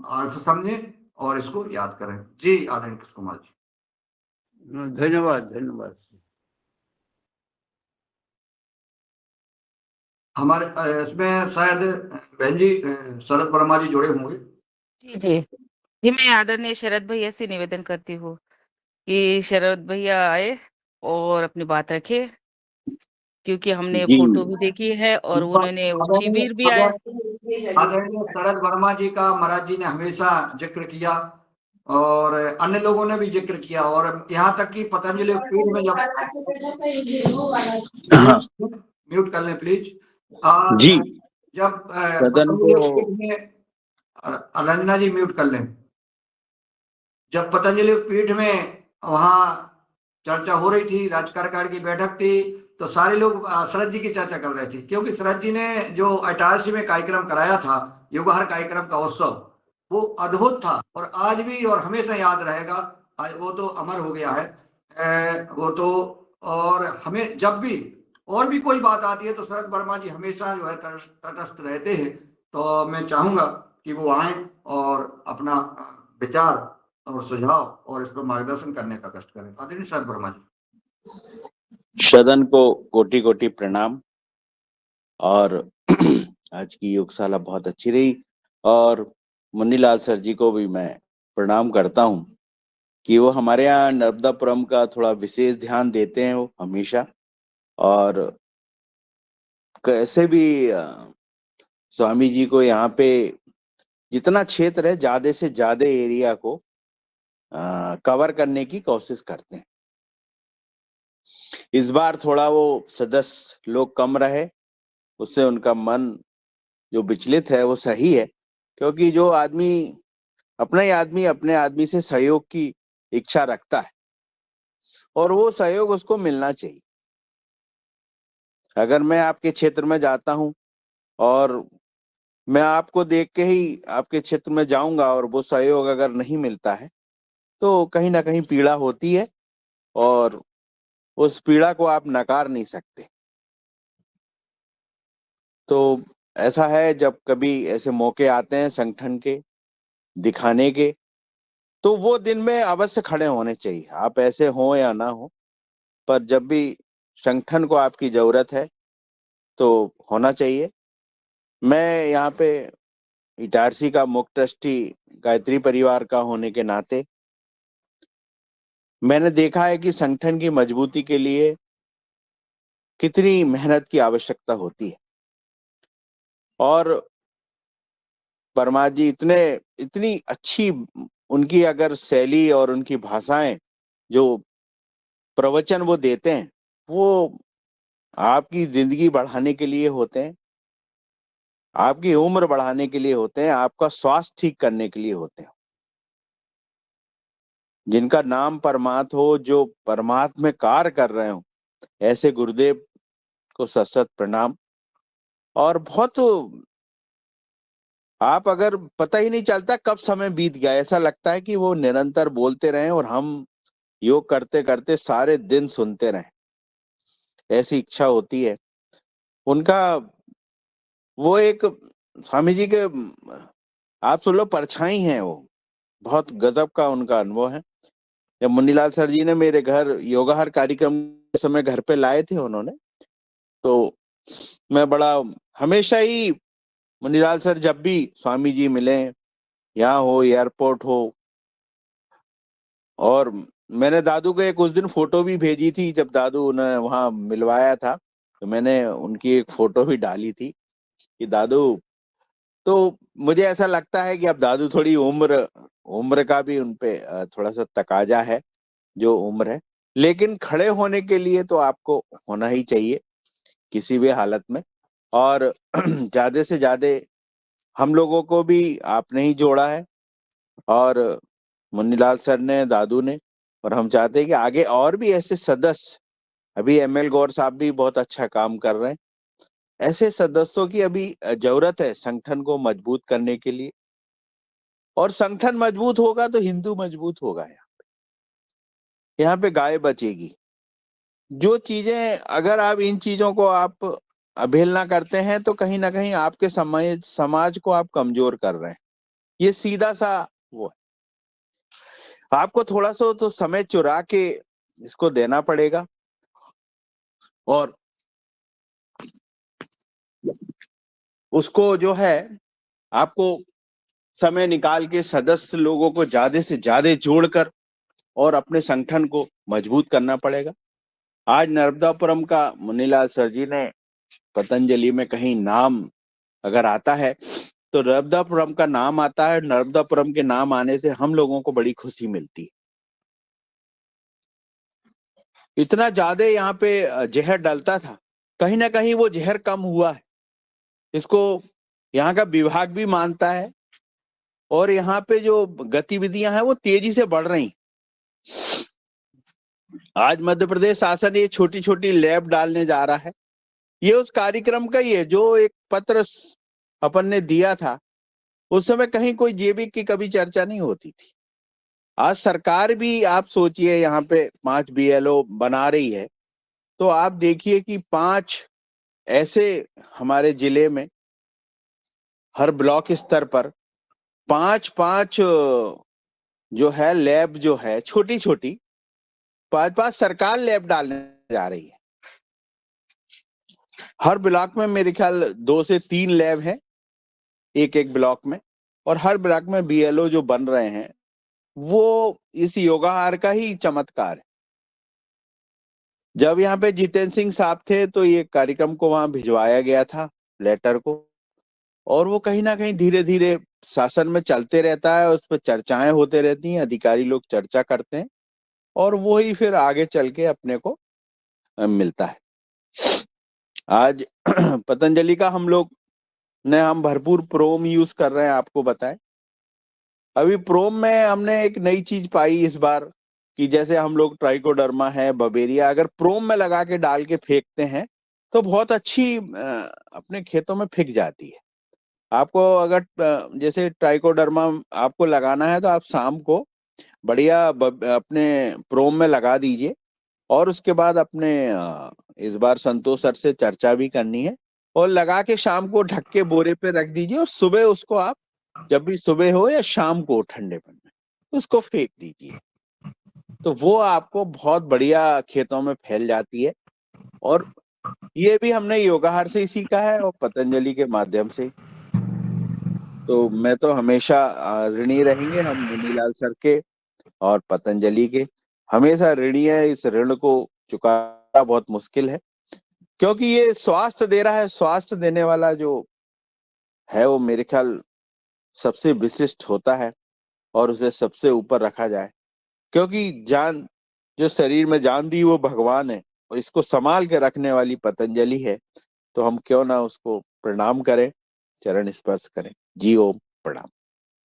अर्थ समझें और इसको याद करें। जी आदरणीय कृष्ण कुमार जी। धन्यवाद धन्यवाद। हमारे इसमें शायद बहन जी शरद वर्मा जी जुड़े होंगे। जी जी जी मैं आदरणीय शरद भैया से निवेदन करती हूँ कि शरद भैया आए और अपनी बात रखे, क्योंकि हमने जी फोटो भी देखी है और उन्होंने उस शिविर भी आए। आदरणीय शरद वर्मा जी का महाराज जी ने हमेशा जिक्र किया और अन्य लोगों ने भी जिक्र किया, और यहाँ तक कि पतंजलि पीठ में म्यूट कर लें प्लीज। जी जब सदन पतंजलि को पीठ में रंजना जी म्यूट कर लें। जब पतंजलि पीठ में वहां चर्चा हो रही थी, राजकारकाल की बैठक थी, तो सारे लोग शरद जी की चर्चा कर रहे थे, क्योंकि शरद जी ने जो 88 में कार्यक्रम कराया था, युगहर कार्यक्रम का उत्सव, वो अद्भुत था और आज भी और हमेशा याद रहेगा। वो तो अमर हो गया है वो तो। और हमें जब भी और भी कोई बात आती है तो शरद वर्मा जी हमेशा जो है तटस्थ रहते हैं। तो मैं चाहूंगा कि वो आए और अपना विचार और सुझाव और इस पर मार्गदर्शन करने का कष्ट करें। आदरणीय शरद वर्मा जी। सदन को कोटि कोटि प्रणाम। और आज की योगशाला बहुत अच्छी रही और मुन्नीलाल सर जी को भी मैं प्रणाम करता हूं कि वो हमारे यहाँ नर्मदापुरम का थोड़ा विशेष ध्यान देते हैं वो हमेशा। और कैसे भी स्वामी जी को यहाँ पे जितना क्षेत्र है ज्यादा से ज्यादा एरिया को कवर करने की कोशिश करते हैं। इस बार थोड़ा वो सदस्य लोग कम रहे, उससे उनका मन जो विचलित है वो सही है, क्योंकि जो आदमी अपने आदमी से सहयोग की इच्छा रखता है और वो सहयोग उसको मिलना चाहिए। अगर मैं आपके क्षेत्र में जाता हूं और मैं आपको देख के ही आपके क्षेत्र में जाऊंगा और वो सहयोग अगर नहीं मिलता है तो कहीं ना कहीं पीड़ा होती है और उस पीड़ा को आप नकार नहीं सकते। तो ऐसा है, जब कभी ऐसे मौके आते हैं संगठन के दिखाने के, तो वो दिन में अवश्य खड़े होने चाहिए, आप ऐसे हो या ना हो, पर जब भी संगठन को आपकी जरूरत है तो होना चाहिए। मैं यहाँ पे इटारसी का मुख्य ट्रस्टी गायत्री परिवार का होने के नाते मैंने देखा है कि संगठन की मजबूती के लिए कितनी मेहनत की आवश्यकता होती है। और परमार जी इतनी अच्छी उनकी अगर शैली और उनकी भाषाएं, जो प्रवचन वो देते हैं, वो आपकी जिंदगी बढ़ाने के लिए होते हैं, आपकी उम्र बढ़ाने के लिए होते हैं, आपका स्वास्थ्य ठीक करने के लिए होते हैं। जिनका नाम परमात्मा हो, जो परमात्मा में कार्य कर रहे हो, ऐसे गुरुदेव को सत सत प्रणाम। और बहुत आप अगर पता ही नहीं चलता कब समय बीत गया, ऐसा लगता है कि वो निरंतर बोलते रहे और हम योग करते करते सारे दिन सुनते रहे, ऐसी इच्छा होती है। उनका वो एक स्वामी जी के आप सुन लो परछाई हैं, वो बहुत गजब का उनका अनुभव है। जब मुन्नीलाल सर जी ने मेरे घर योगाहार कार्यक्रम के समय घर पे लाए थे उन्होंने, तो मैं बड़ा हमेशा ही मुन्नीलाल सर जब भी स्वामी जी मिले, यहाँ हो एयरपोर्ट हो, और मैंने दादू को एक उस दिन फोटो भी भेजी थी, जब दादू ने वहां मिलवाया था तो मैंने उनकी एक फोटो भी डाली थी कि दादू, तो मुझे ऐसा लगता है कि अब दादू थोड़ी उम्र का भी उनपे थोड़ा सा तकाजा है, जो उम्र है, लेकिन खड़े होने के लिए तो आपको होना ही चाहिए किसी भी हालत में। और ज्यादा से ज्यादा हम लोगों को भी आपने ही जोड़ा है, और मुन्नीलाल सर ने, दादू ने, और हम चाहते हैं कि आगे और भी ऐसे सदस्य, अभी ML गौर साहब भी बहुत अच्छा काम कर रहे हैं, ऐसे सदस्यों की अभी जरूरत है संगठन को मजबूत करने के लिए। और संगठन मजबूत होगा तो हिंदू मजबूत होगा, यहाँ पे गाय बचेगी। जो चीजें, अगर आप इन चीजों को आप अवहेलना करते हैं तो कहीं ना कहीं आपके समाज को आप कमजोर कर रहे हैं। ये सीधा सा वो है। आपको थोड़ा सा तो समय चुरा के इसको देना पड़ेगा, और उसको जो है आपको समय निकाल के सदस्य लोगों को ज्यादा से ज्यादा जोड़कर और अपने संगठन को मजबूत करना पड़ेगा। आज नर्मदापुरम का मुन्नीलाल सर जी ने पतंजलि में कहीं नाम अगर आता है तो नर्मदापुरम का नाम आता है। नर्मदापुरम के नाम आने से हम लोगों को बड़ी खुशी मिलती है। इतना ज्यादा यहाँ पे जहर डलता था, कहीं ना कहीं वो जहर कम हुआ है, इसको यहाँ का विभाग भी मानता है, और यहाँ पे जो गतिविधियां हैं वो तेजी से बढ़ रही। आज मध्य प्रदेश शासन ये छोटी छोटी लैब डालने जा रहा है, ये उस कार्यक्रम का ही है जो एक पत्र अपन ने दिया था। उस समय कहीं कोई जेबी की कभी चर्चा नहीं होती थी। आज सरकार भी, आप सोचिए, यहाँ पे 5 BLO बना रही है, तो आप देखिए कि 5 ऐसे हमारे जिले में हर ब्लॉक स्तर पर 5-5 जो है लैब जो है छोटी छोटी 5-5 सरकार लैब डालने जा रही है। हर ब्लॉक में मेरे ख्याल 2 से 3 लैब है एक ब्लॉक में, और हर ब्लॉक में BLO जो बन रहे हैं वो इस योगाहार का ही चमत्कार है। जब यहाँ पे जितेंद्र सिंह साहब थे तो ये कार्यक्रम को वहां भिजवाया गया था, लेटर को, और वो कहीं ना कहीं धीरे धीरे शासन में चलते रहता है, उस पर चर्चाएं होते रहती हैं, अधिकारी लोग चर्चा करते हैं, और वो ही फिर आगे चल के अपने को मिलता है। आज पतंजलि का हम भरपूर प्रोम यूज कर रहे हैं, आपको बताएं। अभी प्रोम में हमने एक नई चीज पाई इस बार कि जैसे हम लोग ट्राइकोडर्मा है, बबेरिया, अगर प्रोम में लगा के डाल के फेंकते हैं तो बहुत अच्छी अपने खेतों में फेंक जाती है। आपको अगर जैसे ट्राइकोडर्मा आपको लगाना है तो आप शाम को बढ़िया अपने प्रोम में लगा दीजिए, और उसके बाद अपने इस बार संतोष सर से चर्चा भी करनी है, और लगा के शाम को ढक के बोरे पे रख दीजिए, और सुबह उसको आप जब भी सुबह हो या शाम को ठंडेपन में उसको फेंक दीजिए, तो वो आपको बहुत बढ़िया खेतों में फैल जाती है। और ये भी हमने योगाहार से ही सीखा है और पतंजलि के माध्यम से। तो मैं तो हमेशा ऋणी रहेंगे हम मुनीलाल सर के और पतंजलि के, हमेशा ऋणी है। इस ऋण को चुकाना बहुत मुश्किल है, क्योंकि ये स्वास्थ्य दे रहा है। स्वास्थ्य देने वाला जो है वो मेरे ख्याल सबसे विशिष्ट होता है और उसे सबसे ऊपर रखा जाए, क्योंकि जान, जो शरीर में जान दी वो भगवान है और इसको संभाल के रखने वाली पतंजलि है। तो हम क्यों ना उसको प्रणाम करें, चरण स्पर्श करें। जी ओम, प्रणाम।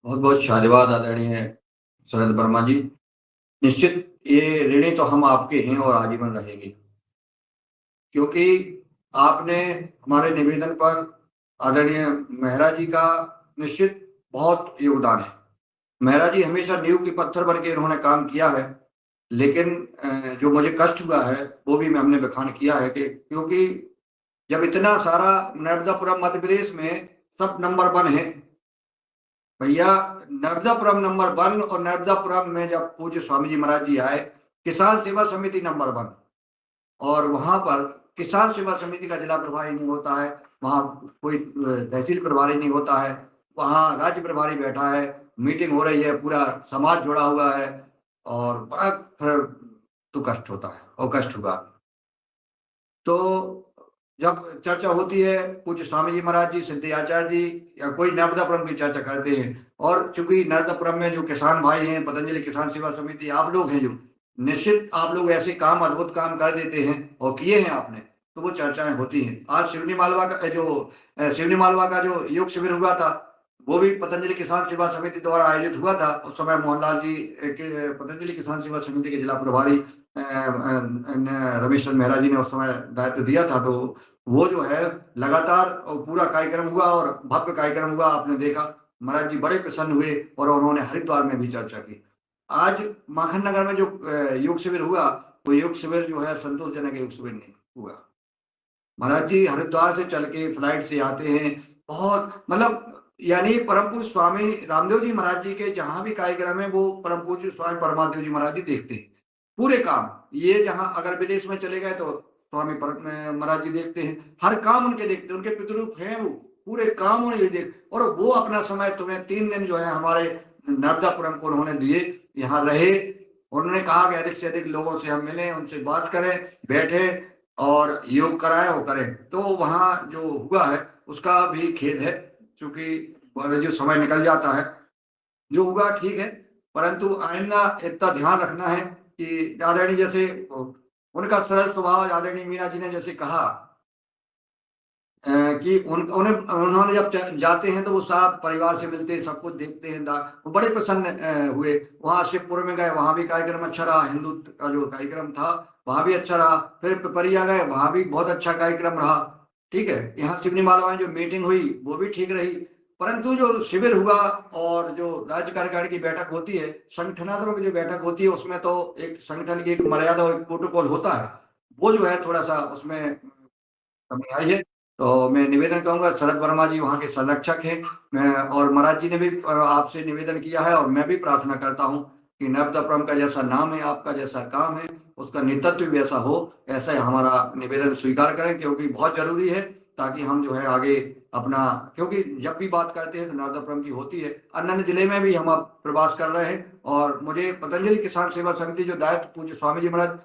बहुत बहुत शालिवाद आदरणीय शरद वर्मा जी। निश्चित ये ऋणी तो हम आपके हैं और आजीवन रहेंगे, क्योंकि आपने हमारे निवेदन पर आदरणीय मेहरा जी का निश्चित बहुत योगदान है। मेहरा जी हमेशा नींव के पत्थर बन के उन्होंने काम किया है, लेकिन जो मुझे कष्ट हुआ है वो भी हमने बखान किया है कि क्योंकि जब इतना सारा नर्मदापुरम मध्य प्रदेश में सब नंबर 1 है भैया, नर्मदापुरम नंबर 1, और नर्मदापुरम में जब पूज्य स्वामी जी महाराज जी आए, किसान सेवा समिति नंबर 1, और वहां पर किसान सेवा समिति का जिला प्रभारी नहीं होता है, वहां कोई तहसील प्रभारी नहीं होता है, वहां राज्य प्रभारी बैठा है, मीटिंग हो रही है, पूरा समाज जुड़ा हुआ है, और बड़ा तो कष्ट होता है और कष्ट हुआ। तो जब चर्चा होती है पूज्य स्वामी जी महाराज जी, सिद्धि आचार्य जी या कोई नर्मदापुरम की चर्चा करते हैं, और चूंकि नर्मदापुरम में जो किसान भाई हैं, पतंजलि किसान सेवा समिति, आप लोग हैं जो निश्चित आप लोग ऐसे काम, अद्भुत काम कर देते हैं और किए हैं आपने, तो वो चर्चाएं होती हैं। आज शिवनी मालवा का जो योग शिविर हुआ था, वो भी पतंजलि किसान सेवा समिति द्वारा आयोजित हुआ था। उस समय मोहनलाल जी पतंजली किसान सेवा समिति के जिला प्रभारी रमेश मेहरा जी ने उस समय दायित्व दिया था। तो वो जो है लगातार पूरा कार्यक्रम हुआ और भव्य कार्यक्रम हुआ, आपने देखा। महाराज जी बड़े प्रसन्न हुए और उन्होंने हरिद्वार में भी चर्चा की। आज माखन नगर में जो योग शिविर हुआ, वो योग शिविर जो है संतोषजनक योग शिविर नहीं हुआ। महाराज जी हरिद्वार से चल के फ्लाइट से आते हैं, बहुत मतलब, यानी परम पूज्य स्वामी रामदेव जी महाराज जी के जहां भी कार्यक्रम है वो परम पूज्य स्वामी परमादेव जी महाराज जी देखते हैं पूरे काम। ये जहां अगर विदेश में चले गए तो स्वामी महाराज जी देखते हैं, हर काम उनके देखते हैं, उनके पितृरूप हैं वो, पूरे काम उन्हें देख, और वो अपना समय तुम्हें 3 दिन जो है हमारे नर्मदापुरम को उन्होंने दिए, यहाँ रहे। उन्होंने कहा कि अधिक से अधिक लोगों से हम मिलें, उनसे बात करें, बैठे और योग कराएं, वो करें। तो वहां जो हुआ है उसका भी खेद है, क्योंकि जो समय निकल जाता है, जो हुआ ठीक है, परंतु आइंदा इतना ध्यान रखना है कि आदरणीय जैसे उनका सरल स्वभाव, आदरणीय मीना जी ने जैसे कहा कि उन्होंने जब जाते हैं तो वो साहब परिवार से मिलते हैं, सब कुछ देखते हैं, वो बड़े प्रसन्न हुए। वहां शिवपुर में गए, वहां भी कार्यक्रम अच्छा रहा, हिंदू का जो कार्यक्रम था वहां भी अच्छा रहा। फिर पिपरिया गए, वहां भी बहुत अच्छा कार्यक्रम रहा, ठीक है। यहाँ सिवनी मालवा में जो मीटिंग हुई वो भी ठीक रही, परंतु जो शिविर हुआ और जो राज्य कार्यकारिणी की बैठक होती है, संगठनात्मक जो बैठक होती है, उसमें तो एक संगठन की एक मर्यादा और एक प्रोटोकॉल होता है, वो जो है थोड़ा सा उसमें कमी आई है। तो मैं निवेदन करूंगा, शरद वर्मा जी वहाँ के संरक्षक हैं, मैं और महाराज जी ने भी आपसे निवेदन किया है, और मैं भी प्रार्थना करता हूँ कि नर्मदापुरम का जैसा नाम है, आपका जैसा काम है, उसका नेतृत्व भी ऐसा हो, ऐसा हमारा निवेदन स्वीकार करें, क्योंकि बहुत जरूरी है, ताकि हम जो है आगे अपना, क्योंकि जब भी बात करते हैं तो नर्मदापुरम की होती है। अन्य जिले में भी हम अब प्रवास कर रहे हैं, और मुझे पतंजलि किसान सेवा समिति जो दायित्व पूज्य स्वामी जी महाराज,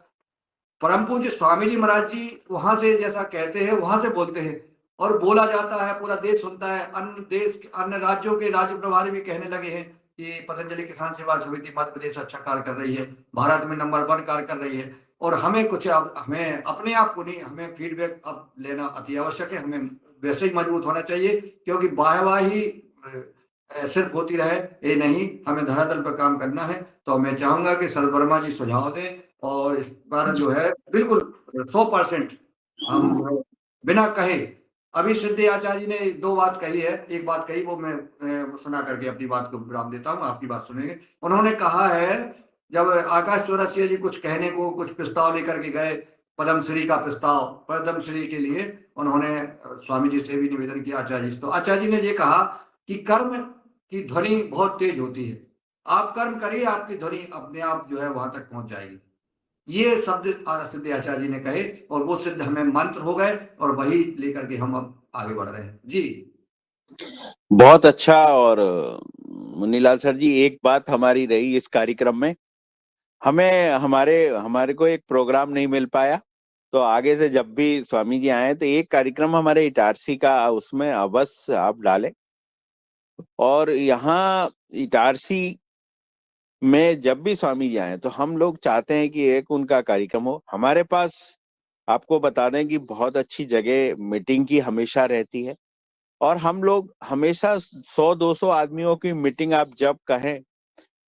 परम पूज्य स्वामी जी महाराज जी वहां से जैसा कहते हैं वहां से बोलते हैं, और बोला जाता है, पूरा देश सुनता है। अन्य राज्यों के राज्य प्रभारी भी कहने लगे हैं कि पतंजलि किसान सेवा समिति मध्य प्रदेश अच्छा कार्य कर रही है, भारत में नंबर 1 कार्य कर रही है। और हमें कुछ हमें अपने आप को नहीं, हमें फीडबैक अब लेना अति आवश्यक है। हमें वैसे ही मजबूत होना चाहिए, क्योंकि वाहवाही सिर्फ होती रहे ये नहीं, हमें धरातल पर काम करना है। तो मैं चाहूंगा कि शरद वर्मा जी सुझाव दें, और इस बार जो है बिल्कुल 100% हम बिना कहे, अभी सिद्धि आचार्य जी ने 2 बात कही है, एक बात कही वो मैं सुना करके अपनी बात को विराम देता हूँ, आपकी बात सुनेंगे। उन्होंने कहा है जब आकाश चौरसिया जी कुछ कहने को, कुछ प्रस्ताव लेकर के गए, पद्मश्री का प्रस्ताव, पद्मश्री के लिए उन्होंने स्वामी जी से भी निवेदन किया, आचार्य जी से। तो आचार्य जी ने ये कहा कि कर्म की ध्वनि बहुत तेज होती है, आप कर्म करिए, आपकी ध्वनि अपने आप जो है वहां तक पहुंच जाएगी। ये शब्द सिद्ध आचार्य जी ने कहे और वो सिद्ध हमें मंत्र हो गए और वही लेकर के हम अब आगे बढ़ रहे हैं जी। बहुत अच्छा। और मुन्नीलाल सर जी, एक बात हमारी रही इस कार्यक्रम में, हमें हमारे को एक प्रोग्राम नहीं मिल पाया, तो आगे से जब भी स्वामी जी आए तो एक कार्यक्रम हमारे इटारसी का उसमें अवश्य आप डालें। और यहाँ इटारसी में जब भी स्वामी जी आए तो हम लोग चाहते हैं कि एक उनका कार्यक्रम हो। हमारे पास आपको बता दें कि बहुत अच्छी जगह मीटिंग की हमेशा रहती है, और हम लोग हमेशा 100-200 आदमियों की मीटिंग आप जब कहें,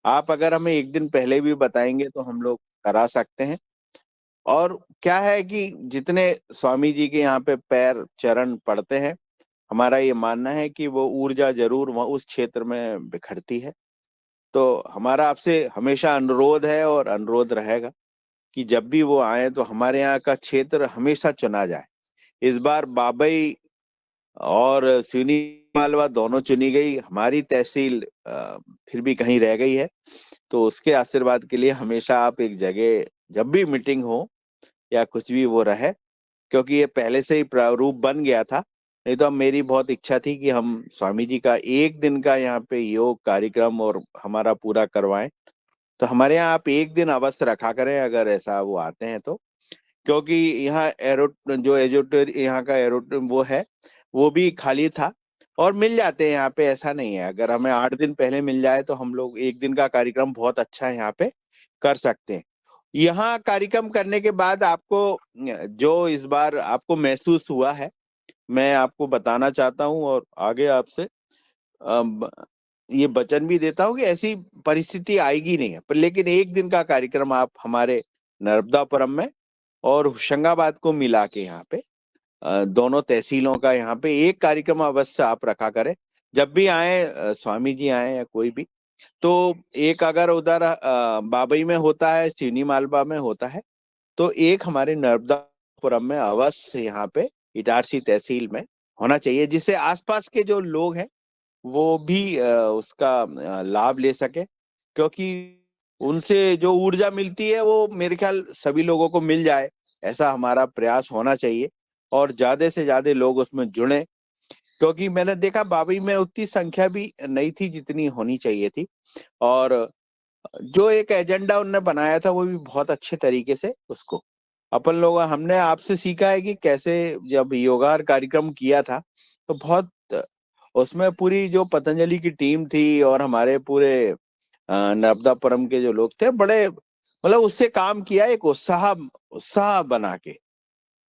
आप अगर हमें एक दिन पहले भी बताएंगे तो हम लोग करा सकते हैं। और क्या है कि जितने स्वामी जी के यहाँ पे पैर चरण पड़ते हैं, हमारा ये मानना है कि वो ऊर्जा जरूर वह उस क्षेत्र में बिखरती है। तो हमारा आपसे हमेशा अनुरोध है और अनुरोध रहेगा कि जब भी वो आए तो हमारे यहाँ का क्षेत्र हमेशा चुना जाए। इस बार बाबई और सिवनी मालवा दोनों चुनी गई, हमारी तहसील फिर भी कहीं रह गई है। तो उसके आशीर्वाद के लिए हमेशा आप एक जगह जब भी मीटिंग हो या कुछ भी वो रहे, क्योंकि ये पहले से ही प्रारूप बन गया था। नहीं तो अब मेरी बहुत इच्छा थी कि हम स्वामी जी का एक दिन का यहाँ पे योग कार्यक्रम और हमारा पूरा करवाएं। तो हमारे यहाँ आप एक दिन अवश्य रखा करें अगर ऐसा वो आते हैं तो, क्योंकि यहाँ एजोटर यहाँ का एरोट वो है, वो भी खाली था और मिल जाते हैं यहाँ पे। ऐसा नहीं है, अगर हमें 8 दिन पहले मिल जाए तो हम लोग एक दिन का कार्यक्रम बहुत अच्छा यहाँ पे कर सकते हैं। यहाँ कार्यक्रम करने के बाद आपको जो इस बार आपको महसूस हुआ है, मैं आपको बताना चाहता हूँ और आगे आपसे ये वचन भी देता हूँ कि ऐसी परिस्थिति आएगी नहीं है, पर लेकिन एक दिन का कार्यक्रम आप हमारे नर्मदापुरम में और होशंगाबाद को मिला के यहाँ पे दोनों तहसीलों का यहाँ पे एक कार्यक्रम अवश्य आप रखा करें। जब भी आए स्वामी जी आए या कोई भी, तो एक अगर उधर बाबई में होता है, सिवनी मालवा में होता है, तो एक हमारे नर्मदापुरम में अवश्य यहाँ पे इटारसी तहसील में होना चाहिए, जिससे आसपास के जो लोग हैं वो भी उसका लाभ ले सके। क्योंकि उनसे जो ऊर्जा मिलती है वो मेरे ख्याल सभी लोगों को मिल जाए, ऐसा हमारा प्रयास होना चाहिए और ज्यादा से ज्यादा लोग उसमें जुड़े। क्योंकि मैंने देखा बाबई में उतनी संख्या भी नहीं थी जितनी होनी चाहिए थी, और जो एक एजेंडा उन्होंने बनाया था वो भी बहुत अच्छे तरीके से उसको अपन लोग हमने आपसे सीखा है कि कैसे जब योगार कार्यक्रम किया था तो बहुत उसमें पूरी जो पतंजलि की टीम थी और हमारे पूरे नर्मदापुरम के जो लोग थे, बड़े मतलब उससे काम किया एक उत्साह बना के।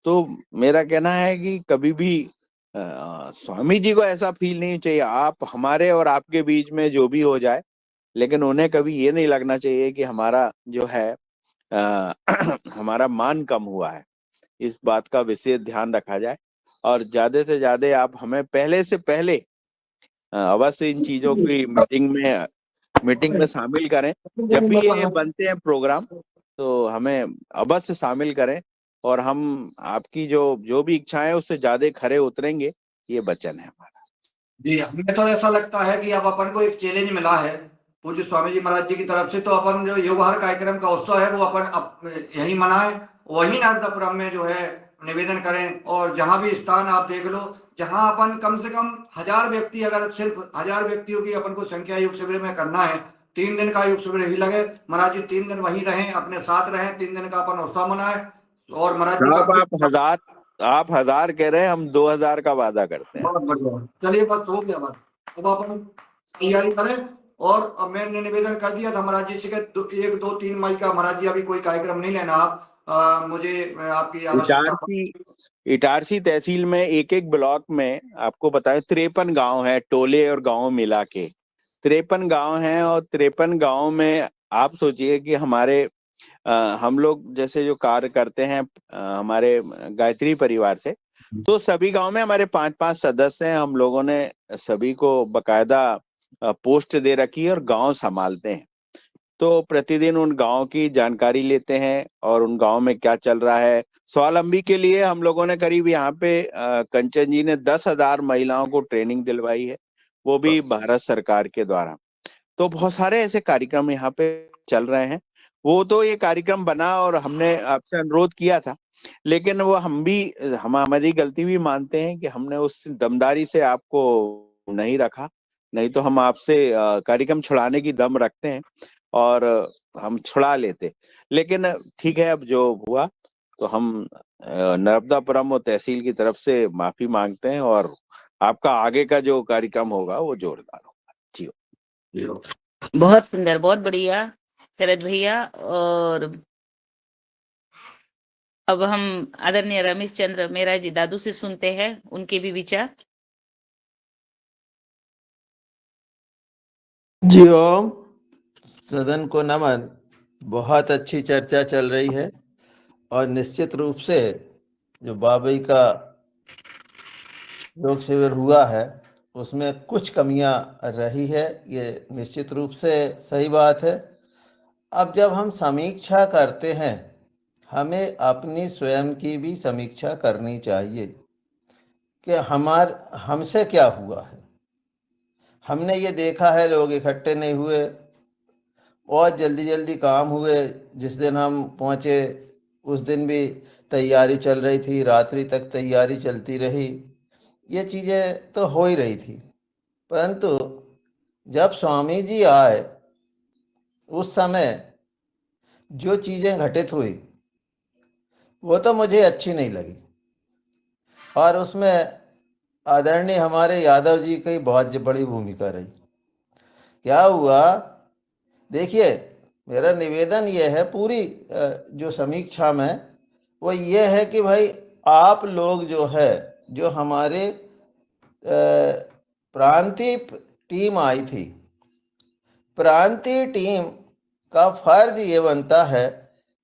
तो मेरा कहना है कि कभी भी स्वामी जी को ऐसा फील नहीं चाहिए आप हमारे और आपके बीच में जो भी हो जाए, लेकिन उन्हें कभी ये नहीं लगना चाहिए कि हमारा जो है हमारा मान कम हुआ है। इस बात का विशेष ध्यान रखा जाए और ज्यादा से ज्यादा आप हमें पहले से पहले अवश्य इन चीजों की मीटिंग में शामिल करें। जब भी ये बनते हैं प्रोग्राम तो हमें अवश्य शामिल करें और हम आपकी जो भी इच्छाएं है उससे ज्यादा खरे उतरेंगे, ये वचन है हमारा। जी, हमें तो ऐसा लगता है कि अब अपन को एक चैलेंज मिला है पूज्य स्वामी जी महाराज जी की तरफ से। तो अपन जो योगहर कार्यक्रम का उत्सव है वो अपन यही मनाएं, वही नर्मदापुरम में जो है निवेदन करें। और जहां भी स्थान आप देख लो, जहां अपन कम से कम 1000 व्यक्ति, अगर सिर्फ 1000 व्यक्तियों की अपन को संख्या योग शिविर में करना है, 3 दिन का योग शिविर ही लगे। महाराज जी 3 दिन वहीं रहें, अपने साथ रहें, 3 दिन का अपन उत्सव मनाए। और महाराज जी आप 1000 कह रहे हैं, हम 2000 का वादा करते हैं। बहुत बढ़िया, चलिए बस हो गया बात। अब अपन तैयारी करें। और मैंने निवेदन कर दिया था महाराज जी से कि 1, 2, 3 मई का महाराज जी अभी कोई कार्यक्रम नहीं लेना आप, मुझे आपकी आवश्यकता। इटारसी तहसील में एक ब्लॉक में आपको बताएं 53 गांव है, टोले और गांव मिला के 53 गांव हैं। और 53 गांव में आप सोचिए कि हमारे हम लोग जैसे जो कार्य करते हैं हमारे गायत्री परिवार से, तो सभी गांव में हमारे 5-5 सदस्य हैं। हम लोगों ने सभी को बकायदा पोस्ट दे रखी है और गांव संभालते हैं। तो प्रतिदिन उन गांव की जानकारी लेते हैं और उन गांव में क्या चल रहा है। स्वावलंबी के लिए हम लोगों ने करीब यहाँ पे कंचन जी ने 10,000 महिलाओं को ट्रेनिंग दिलवाई है, वो भी भारत सरकार के द्वारा। तो बहुत सारे ऐसे कार्यक्रम यहाँ पे चल रहे हैं। वो तो ये कार्यक्रम बना और हमने आपसे अनुरोध किया था, लेकिन वो हम हमारी गलती भी मानते हैं कि हमने उस दमदारी से आपको नहीं रखा, नहीं तो हम आपसे कार्यक्रम छुड़ाने की दम रखते हैं और हम छुड़ा लेते। लेकिन ठीक है, अब जो हुआ तो हम नर्मदापुरम और तहसील की तरफ से माफी मांगते हैं और आपका आगे का जो कार्यक्रम होगा वो जोरदार होगा। जी बहुत सुंदर, बहुत बढ़िया शरद भैया। और अब हम आदरणीय रमेश चंद्र मेहरा जी दादू से सुनते हैं उनके भी विचार। जी ओम, सदन को नमन। बहुत अच्छी चर्चा चल रही है और निश्चित रूप से जो बाबई का योग शिविर हुआ है उसमें कुछ कमियां रही है, ये निश्चित रूप से सही बात है। अब जब हम समीक्षा करते हैं, हमें अपनी स्वयं की भी समीक्षा करनी चाहिए कि हमसे क्या हुआ है। हमने ये देखा है लोग इकट्ठे नहीं हुए, बहुत जल्दी जल्दी काम हुए। जिस दिन हम पहुँचे उस दिन भी तैयारी चल रही थी, रात्रि तक तैयारी चलती रही। ये चीज़ें तो हो ही रही थी, परंतु जब स्वामी जी आए उस समय जो चीज़ें घटित हुई वो तो मुझे अच्छी नहीं लगी, और उसमें आदरणीय हमारे यादव जी की बहुत बड़ी भूमिका रही। क्या हुआ, देखिए, मेरा निवेदन ये है पूरी जो समीक्षा में, वो ये है कि भाई आप लोग जो है, जो हमारे प्रांतीय टीम आई थी, प्रांतीय टीम का फर्ज ये बनता है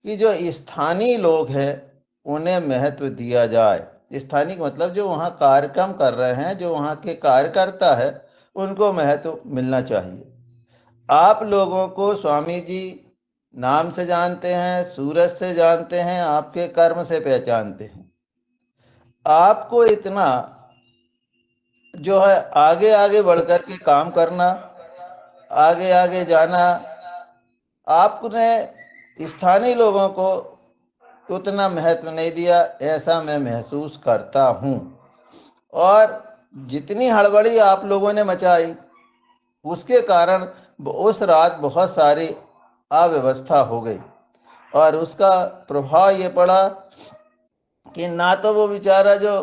कि जो स्थानीय लोग हैं उन्हें महत्व दिया जाए। स्थानीय मतलब जो वहाँ कार्यक्रम कर रहे हैं, जो वहाँ के कार्यकर्ता है, उनको महत्व मिलना चाहिए। आप लोगों को स्वामी जी नाम से जानते हैं, सूरज से जानते हैं, आपके कर्म से पहचानते हैं। आपको इतना जो है आगे आगे बढ़कर के काम करना, आगे आगे जाना, आपने स्थानीय लोगों को उतना महत्व नहीं दिया, ऐसा मैं महसूस करता हूँ। और जितनी हड़बड़ी आप लोगों ने मचाई उसके कारण उस रात बहुत सारी अव्यवस्था हो गई, और उसका प्रभाव ये पड़ा कि ना तो वो बेचारा जो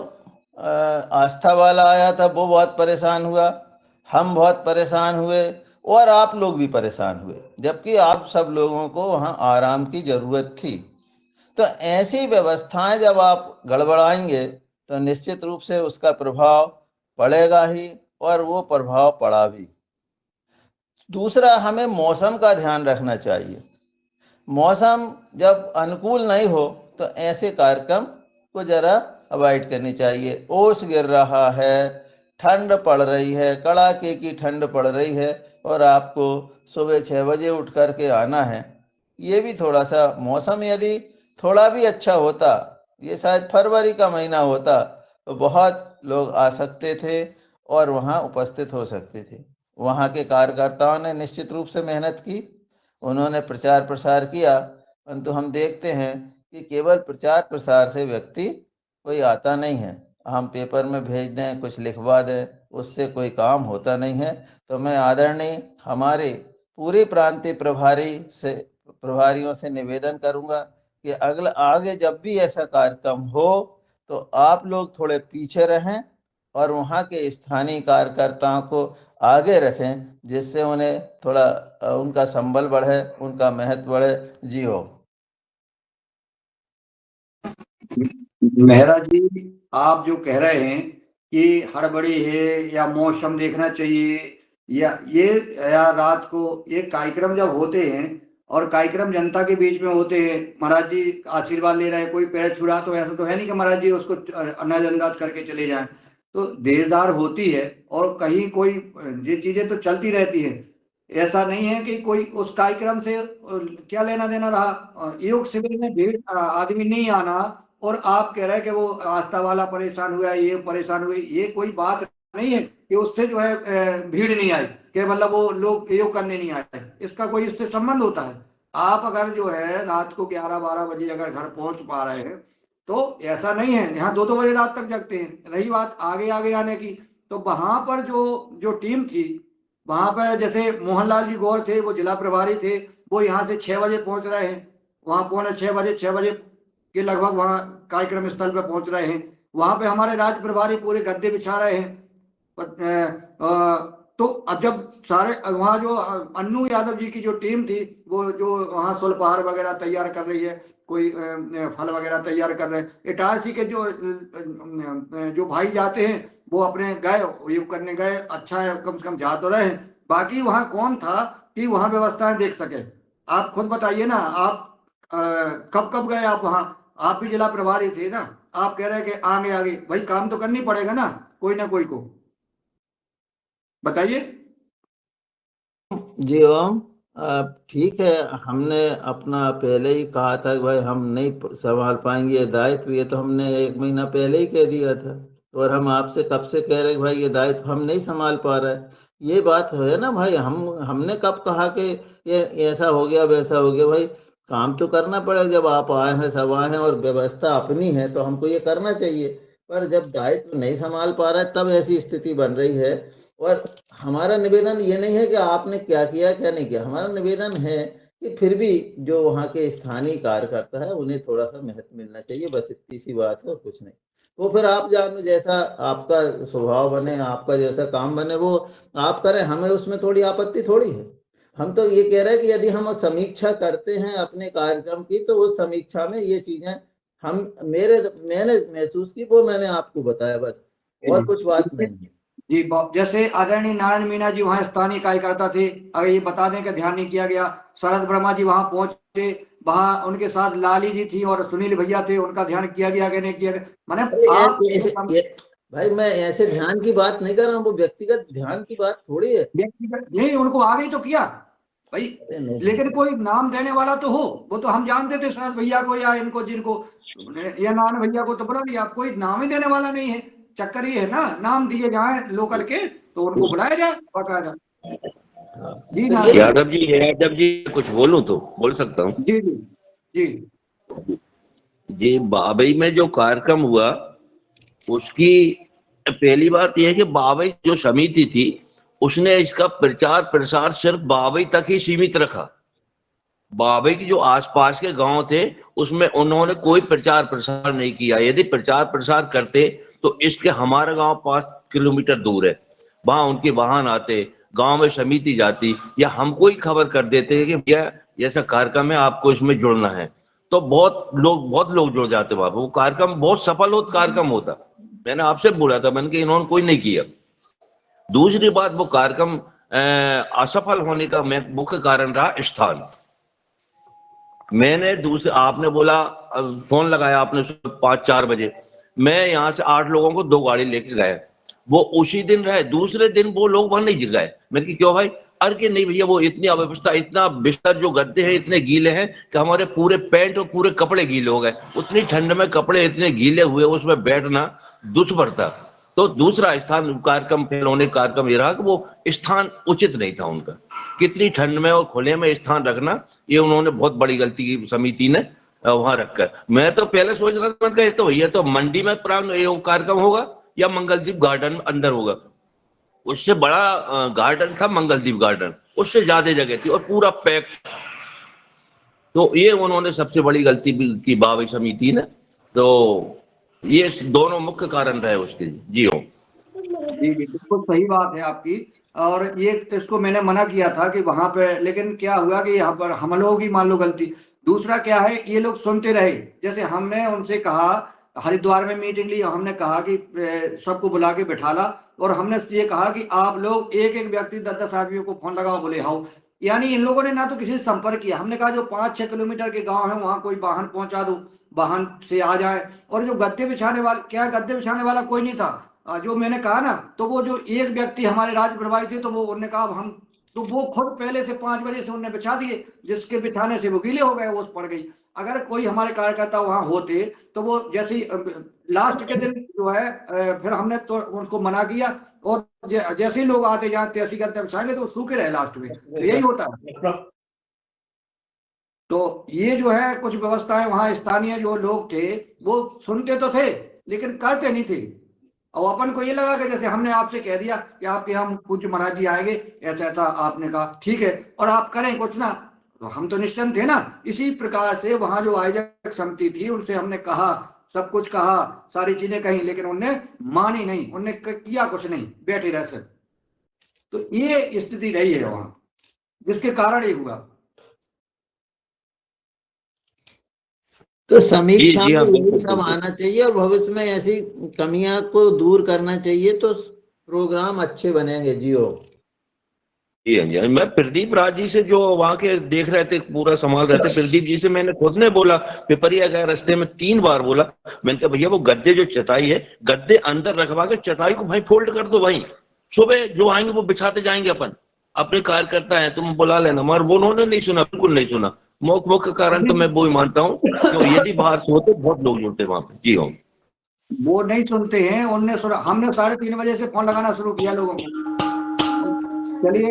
आस्था वाला आया था वो बहुत परेशान हुआ, हम बहुत परेशान हुए, और आप लोग भी परेशान हुए, जबकि आप सब लोगों को वहाँ आराम की ज़रूरत थी। तो ऐसी व्यवस्थाएं जब आप गड़बड़ाएंगे तो निश्चित रूप से उसका प्रभाव पड़ेगा ही, और वो प्रभाव पड़ा भी। दूसरा, हमें मौसम का ध्यान रखना चाहिए। मौसम जब अनुकूल नहीं हो तो ऐसे कार्यक्रम को ज़रा अवॉइड करनी चाहिए। ओस गिर रहा है, ठंड पड़ रही है, कड़ाके की ठंड पड़ रही है, और आपको सुबह 6 बजे उठ कर के आना है। ये भी थोड़ा सा मौसम यदि थोड़ा भी अच्छा होता, ये शायद फरवरी का महीना होता, तो बहुत लोग आ सकते थे और वहाँ उपस्थित हो सकते थे। वहाँ के कार्यकर्ताओं ने निश्चित रूप से मेहनत की, उन्होंने प्रचार प्रसार किया, परंतु हम देखते हैं कि केवल प्रचार प्रसार से व्यक्ति कोई आता नहीं है। हम पेपर में भेज दें, कुछ लिखवा दें, उससे कोई काम होता नहीं है। तो मैं आदरणीय हमारे पूरे प्रांतीय प्रभारियों से निवेदन करूंगा कि आगे जब भी ऐसा कार्यक्रम हो तो आप लोग थोड़े पीछे रहें और वहाँ के स्थानीय कार्यकर्ताओं को आगे रखें, जिससे उन्हें थोड़ा उनका संबल बढ़े, उनका महत्व बढ़े। जी हो। मेहरा जी, आप जो कह रहे हैं कि हड़बड़ी है या मौसम देखना चाहिए, या रात को ये कार्यक्रम जब होते हैं और कार्यक्रम जनता के बीच में होते हैं, महाराज जी आशीर्वाद ले रहे हैं, कोई पैर छुड़ा तो ऐसा तो है नहीं कि महाराज जी उसको नजरअंदाज करके चले जाएं। तो देरदार होती है और कहीं कोई ये चीजें तो चलती रहती है। ऐसा नहीं है कि कोई उस कार्यक्रम से क्या लेना देना रहा। योग शिविर में भीड़ आदमी नहीं आना और आप कह रहे हैं कि वो आस्था वाला परेशान हुआ, ये परेशान हुए, ये कोई बात नहीं है कि उससे जो है भीड़ नहीं आई, कि मतलब वो लोग योग करने नहीं आए, इसका कोई इससे संबंध होता है। आप अगर जो है रात को 11-12 बजे अगर घर पहुंच पा रहे हैं तो ऐसा नहीं है, यहाँ 2-2 बजे रात तक जगते हैं। रही बात आगे आगे आने की, तो वहां पर जो टीम थी वहां पर, जैसे मोहनलाल जी गौर थे, वो जिला प्रभारी थे, वो यहाँ से 6 बजे पहुंच रहे हैं, वहां 6:45 के लगभग वहां कार्यक्रम स्थल पर पहुंच रहे हैं। वहां पे हमारे राज्य प्रभारी पूरे गद्दे बिछा रहे हैं। तो अब जब सारे वहाँ जो अन्नू यादव जी की जो टीम थी, वो जो वहाँ सुलपहार वगैरह तैयार कर रही है, कोई फल वगैरह तैयार कर रहे हैं, इटारसी के जो भाई जाते हैं वो अपने गए योग करने गए, अच्छा है कम से कम जा तो रहे हैं। बाकी वहाँ कौन था कि वहाँ व्यवस्थाएं देख सके? आप खुद बताइए ना, आप कब कब गए आप वहाँ? आप भी जिला प्रभारी थे ना, आप कह रहे हैं कि आगे आगे, भाई काम तो करनी पड़ेगा ना कोई को, बताइए। जी ओम, ठीक है, हमने अपना पहले ही कहा था कि भाई हम नहीं संभाल पाएंगे ये दायित्व, ये तो हमने 1 महीना पहले ही कह दिया था। और हम आपसे कब से कह रहे हैं कि भाई ये दायित्व हम नहीं संभाल पा रहे, ये बात है ना भाई। हमने कब कहा कि ये ऐसा हो गया वैसा हो गया? भाई काम तो करना पड़ेगा, जब आप आए हैं, सब आए हैं और व्यवस्था अपनी है तो हमको ये करना चाहिए। पर जब दायित्व नहीं संभाल पा रहा है तब ऐसी स्थिति बन रही है। और हमारा निवेदन ये नहीं है कि आपने क्या किया क्या नहीं किया, हमारा निवेदन है कि फिर भी जो वहाँ के स्थानीय कार्यकर्ता है उन्हें थोड़ा सा महत्व मिलना चाहिए, बस इतनी सी बात है और कुछ नहीं। तो फिर आप जानो, जैसा आपका स्वभाव बने, आपका जैसा काम बने वो आप करें, हमें उसमें थोड़ी आपत्ति थोड़ी है। हम तो ये कह रहे हैं कि यदि हम समीक्षा करते हैं अपने कार्यक्रम की तो उस समीक्षा में ये चीजें मैंने महसूस की, वो मैंने आपको बताया, बस और कुछ बात नहीं है। जी, जैसे आदरणीय नारायण मीणा जी वहाँ स्थानीय कार्यकर्ता थे, अगर ये बता दें कि ध्यान नहीं किया गया। शरद वर्मा जी वहाँ पहुंचे, वहाँ उनके साथ लाली जी थी और सुनील भैया थे, उनका ध्यान किया गया कि नहीं किया गया? मैंने भाई मैं ऐसे ध्यान की बात नहीं कर रहा हूँ, वो व्यक्तिगत ध्यान की बात थोड़ी है। नहीं, उनको आगे तो किया भाई, लेकिन कोई नाम देने वाला तो हो। वो तो हम जानते थे शरद भैया को या इनको, जिनको या नारायण भैया को तो बुला लिया, कोई नाम ही देने वाला नहीं है। चक्कर ये है ना, नाम दिए जाए लोकल के तो उनको बुलाया जाए बाकायदा। जी यादव जी कुछ बोलूं तो बोल सकता हूँ? जी जी जी जी, बाबई में जो कार्यक्रम हुआ उसकी पहली बात यह है कि बाबई जो समिति थी उसने इसका प्रचार प्रसार सिर्फ बाबई तक ही सीमित रखा। बाबई के जो आसपास के गांव थे उसमें उन्होंने कोई प्रचार प्रसार नहीं किया। यदि प्रचार प्रसार करते तो इसके हमारा गांव 5 किलोमीटर दूर है, वहां उनके वाहन आते, गांव में समिति जाती या हमको ही खबर कर देते कि भैया ऐसा कार्यक्रम है, आपको इसमें जुड़ना है, तो बहुत लोग जुड़ जाते। वहां वो कार्यक्रम बहुत सफल कार्यक्रम होता। मैंने आपसे बोला था, मैंने कि इन्होंने कोई नहीं किया। दूसरी बात, वो कार्यक्रम असफल होने का मुख्य कारण रहा स्थान। मैंने आपने बोला, फोन लगाया आपने 5-4 बजे, मैं यहाँ से 8 लोगों को 2 गाड़ी लेके गया, वो उसी दिन रहे, दूसरे दिन वो लोग वहां नहीं गए। मैंने कि क्यों भाई? अरे कि नहीं भैया, वो इतनी अव्यवस्था, इतना बिस्तर जो गद्दे हैं इतने गीले हैं कि हमारे पूरे पैंट और पूरे कपड़े गीले हो गए। उतनी ठंड में कपड़े इतने गीले हुए, उसमें बैठना दुष्भर था। तो दूसरा स्थान कार्यक्रम फेल होने कार्यक्रम ये रहा कि वो स्थान उचित नहीं था उनका। कितनी ठंड में और खुले में स्थान रखना, ये उन्होंने बहुत बड़ी गलती की समिति ने वहां रखकर। मैं तो पहले सोच रहा था, मैंने कहा भैया तो मंडी में कार्यक्रम होगा या मंगलदीप गार्डन अंदर होगा। उससे बड़ा गार्डन था मंगलदीप गार्डन, उससे ज्यादा जगह थी और पूरा पैक। तो ये उन्होंने सबसे बड़ी गलती की बाबई समिति ने। तो ये दोनों मुख्य कारण रहे उसके। जी हो जी, बिल्कुल सही बात है आपकी। और ये इसको मैंने मना किया था कि वहां पे, लेकिन क्या हुआ कि यहाँ पर हम लोगों की मान लो गलती। दूसरा क्या है, ये लोग सुनते रहे। जैसे हमने उनसे कहा, हरिद्वार में मीटिंग ली, हमने कहा कि सबको बुला के बैठाला और हमने ये कहा कि आप लोग एक व्यक्ति 10-10 आदमियों को फोन लगाओ, बोले हाउ। यानी इन लोगों ने ना तो किसी से संपर्क किया। हमने कहा जो 5-6 किलोमीटर के गांव है वहां कोई वाहन पहुंचा दो, वाहन से आ जाए। और जो गद्दे बिछाने वाला, क्या गद्दे बिछाने वाला कोई नहीं था। जो मैंने कहा ना, तो वो जो एक व्यक्ति हमारे राज्य प्रभारी थे, तो वो उन्होंने कहा हम तो वो खुद पहले से 5 बजे से उन्होंने बिछा दिए, जिसके बिछाने से वो गीले हो गए, वो पड़ गई। अगर कोई हमारे कार्यकर्ता वहां होते तो वो जैसे लास्ट के दिन जो है फिर हमने तो उनको मना किया, और जैसे ही लोग आते जाते ऐसी गलती बिछाएंगे तो वो सूखे रहे लास्ट में, तो यही होता है। तो ये जो है कुछ व्यवस्थाएं वहां स्थानीय जो लोग थे वो सुनते तो थे लेकिन करते नहीं थे, और अपन को ये लगा कि जैसे हमने आपसे कह दिया कि आपके यहाँ पूज्य महाराज जी आएंगे, ऐसा ऐसा आपने कहा ठीक है और आप करें कुछ ना, तो हम तो निश्चिंत थे ना। इसी प्रकार से वहां जो आयोजक समिति थी उनसे हमने कहा, सब कुछ कहा, सारी चीजें कही, लेकिन उनने मानी नहीं, उनने किया कुछ नहीं, बैठे रह सब। तो ये स्थिति रही है वहां, जिसके कारण ये हुआ। तो समीक्षा जी हाँ, में यही बिल्कुल, सब बिल्कुल। आना चाहिए और भविष्य में ऐसी कमियां को दूर करना चाहिए, तो प्रोग्राम अच्छे बनेंगे। जियो जी हाँ, जी हाँ। मैं प्रदीप राज जी से जो वहां के देख रहे थे, पूरा संभाल रहे थे, प्रदीप जी से मैंने खुद ने बोला, पिपरिया गए रास्ते में 3 बार बोला, मैंने कहा भैया वो गद्दे जो चटाई है, गद्दे अंदर रखवा के चटाई को भाई फोल्ड कर दो, भाई सुबह जो आएंगे वो बिछाते जाएंगे, अपन अपने कार्यकर्ता है, तुम बुला लेना। मगर वो उन्होंने नहीं सुना, बिल्कुल नहीं सुना। मुख्य कारण तो मैं वो ही मानता हूँ कि यदि बाहर से होते बहुत लोग जुड़ते वहां पे। जी हाँ, वो नहीं सुनते हैं, उनने सुना, हमने 3:30 बजे से फोन लगाना शुरू किया लोगों को। चलिए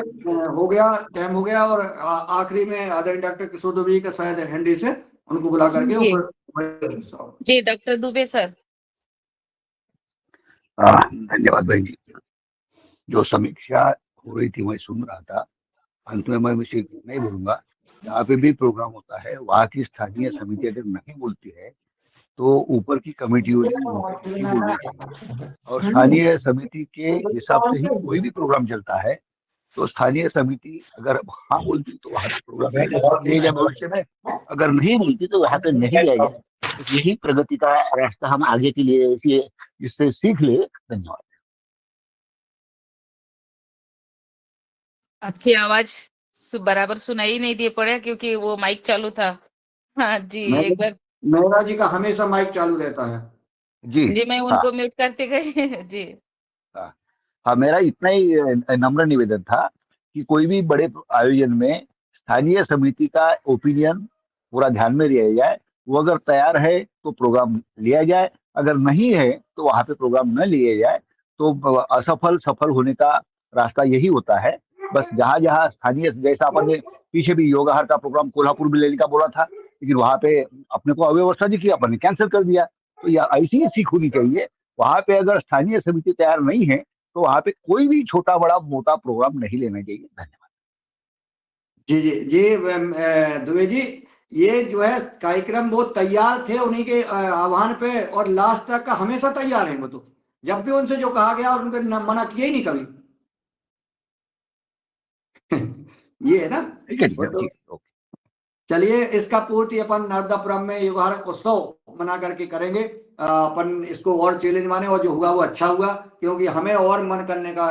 हो गया, टाइम हो गया, और आखिरी में आदरणीय डॉक्टर किशोर दुबे जी का शायद हैंडी से उनको बुला करके जी। ऊपर। जी डॉक्टर दुबे सर। धन्यवाद बहन जी। जो समीक्षा हो रही थी मैं सुन रहा था, अंत में मैं विषय नहीं बोलूंगा। जहाँ पे भी प्रोग्राम होता है वहाँ की स्थानीय समिति अगर नहीं बोलती है तो ऊपर की कमेटियों ने उनको नहीं बोलना चाहिए, और स्थानीय समिति के हिसाब से ही कोई भी प्रोग्राम चलता है। तो स्थानीय समिति अगर हाँ बोलती तो वहाँ पे प्रोग्राम ले जाए भविष्य में, अगर नहीं बोलती तो वहाँ पे नहीं लिया जाए। तो यही प्रगति का रास्ता हम आगे के लिए इसलिए इससे सीख ले। धन्यवाद। आपकी आवाज बराबर सुनाई नहीं दे पड़ा क्योंकि वो माइक चालू था। हाँ जी, एक बार। मेहरा जी का हमेशा माइक चालू रहता है। जी मैं हाँ उनको म्यूट करते गए। जी हाँ हाँ, मेरा इतना ही नम्र निवेदन था कि कोई भी बड़े आयोजन में स्थानीय समिति का ओपिनियन पूरा ध्यान में लिया जाए। वो अगर तैयार है तो प्रोग्राम लिया जाए, अगर नहीं है तो वहां पे प्रोग्राम न लिया जाए। तो असफल सफल होने का रास्ता यही होता है। बस जहाँ जहाँ स्थानीय, जैसा अपन ने पीछे भी योगाहार का प्रोग्राम कोल्हापुर में लेने का बोला था, लेकिन वहां पे अपने को अव्यवस्था जी की, अपन ने कैंसिल कर दिया। तो यह ऐसी ही सीख होनी चाहिए। वहां पे अगर स्थानीय समिति तैयार नहीं है तो वहां पे कोई भी छोटा बड़ा मोटा प्रोग्राम नहीं लेना चाहिए। धन्यवाद। जी जी जी दुबे जी, ये जो है कार्यक्रम वो तैयार थे उन्हीं के आह्वान पे, और लास्ट तक का हमेशा तैयार है वो। तो जब भी उनसे जो कहा गया और उनके मना किया ही नहीं कभी। ये है ना। ठीक है, ठीक है, ठीक है, ओके। चलिए, इसका पूर्ति अपन नर्मदापुरम में युगार उत्सव मना करके करेंगे। अपन इसको और चैलेंज माने, और जो हुआ वो अच्छा हुआ, क्योंकि हमें और मन करने का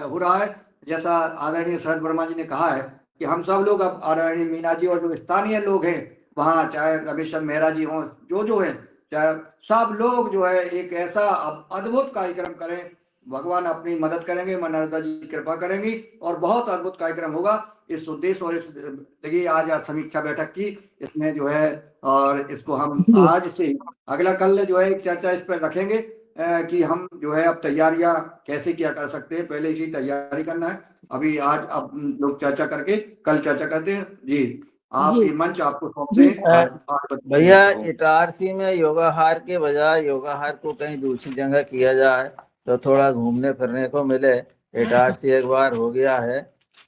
हो रहा है। जैसा आदरणीय शरद वर्मा जी ने कहा है कि हम सब लोग, अब आदरणीय मीना जी और जो स्थानीय लोग हैं वहाँ, चाहे रमेश चंद्र मेहरा जी हों, जो है, चाहे सब लोग जो है एक ऐसा अद्भुत कार्यक्रम करें। भगवान अपनी मदद करेंगे, मां नर्मदा जी कृपा करेंगी, और बहुत अद्भुत कार्यक्रम होगा। इस उद्देश्य और इस देखिए आज समीक्षा बैठक की, इसमें जो है, और इसको हम आज से अगला कल जो है एक चर्चा इस पर रखेंगे कि हम जो है अब तैयारियां कैसे क्या कर सकते हैं। पहले इसी तैयारी करना है। अभी आज अब लोग चर्चा करके कल चर्चा करते हैं। जी, आप ये मंच आपको सौंपते हैं। भैया, इटारसी में योगाहार के बजाय योगाहार को कहीं दूसरी जगह किया जाए तो थोड़ा घूमने फिरने को मिले। इटारसी एक बार हो गया है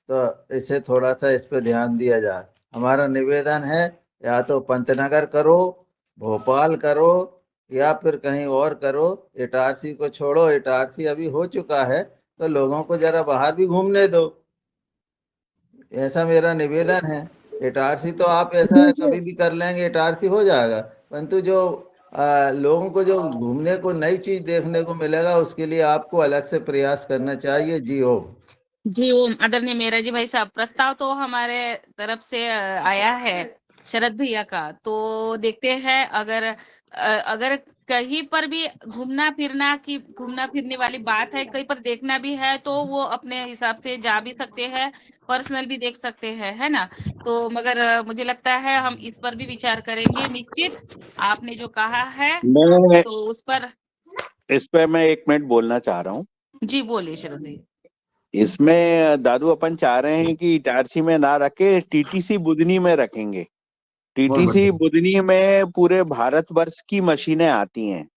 तो इसे थोड़ा सा इस पे ध्यान दिया जाए। हमारा निवेदन है, या तो पंतनगर करो, भोपाल करो, या फिर कहीं और करो। इटारसी को छोड़ो, इटारसी अभी हो चुका है तो लोगों को जरा बाहर भी घूमने दो, ऐसा मेरा निवेदन है। इटारसी तो आप ऐसा कभी भी कर लेंगे, इटारसी हो जाएगा, परंतु जो लोगों को जो घूमने को नई चीज देखने को मिलेगा उसके लिए आपको अलग से प्रयास करना चाहिए। जी ओम। जी ओम। आदरणीय मेहरा जी भाई साहब, प्रस्ताव तो हमारे तरफ से आया है शरद भैया का, तो देखते हैं अगर कहीं पर भी घूमना फिरने वाली बात है, कहीं पर देखना भी है तो वो अपने हिसाब से जा भी सकते हैं, पर्सनल भी देख सकते हैं, है ना। तो मगर मुझे लगता है हम इस पर भी विचार करेंगे निश्चित, आपने जो कहा है मैं तो उस पर। इस पे मैं 1 मिनट बोलना चाह रहा हूँ। जी बोलिए शरद भैया। इसमें दादू अपन चाह रहे हैं कि इटारसी में ना रखे, टीटीसी बुधनी में रखेंगे। बहुत टीटीसी बढ़िया। बुधनी में पूरे भारतवर्ष की मशीनें आती हैं,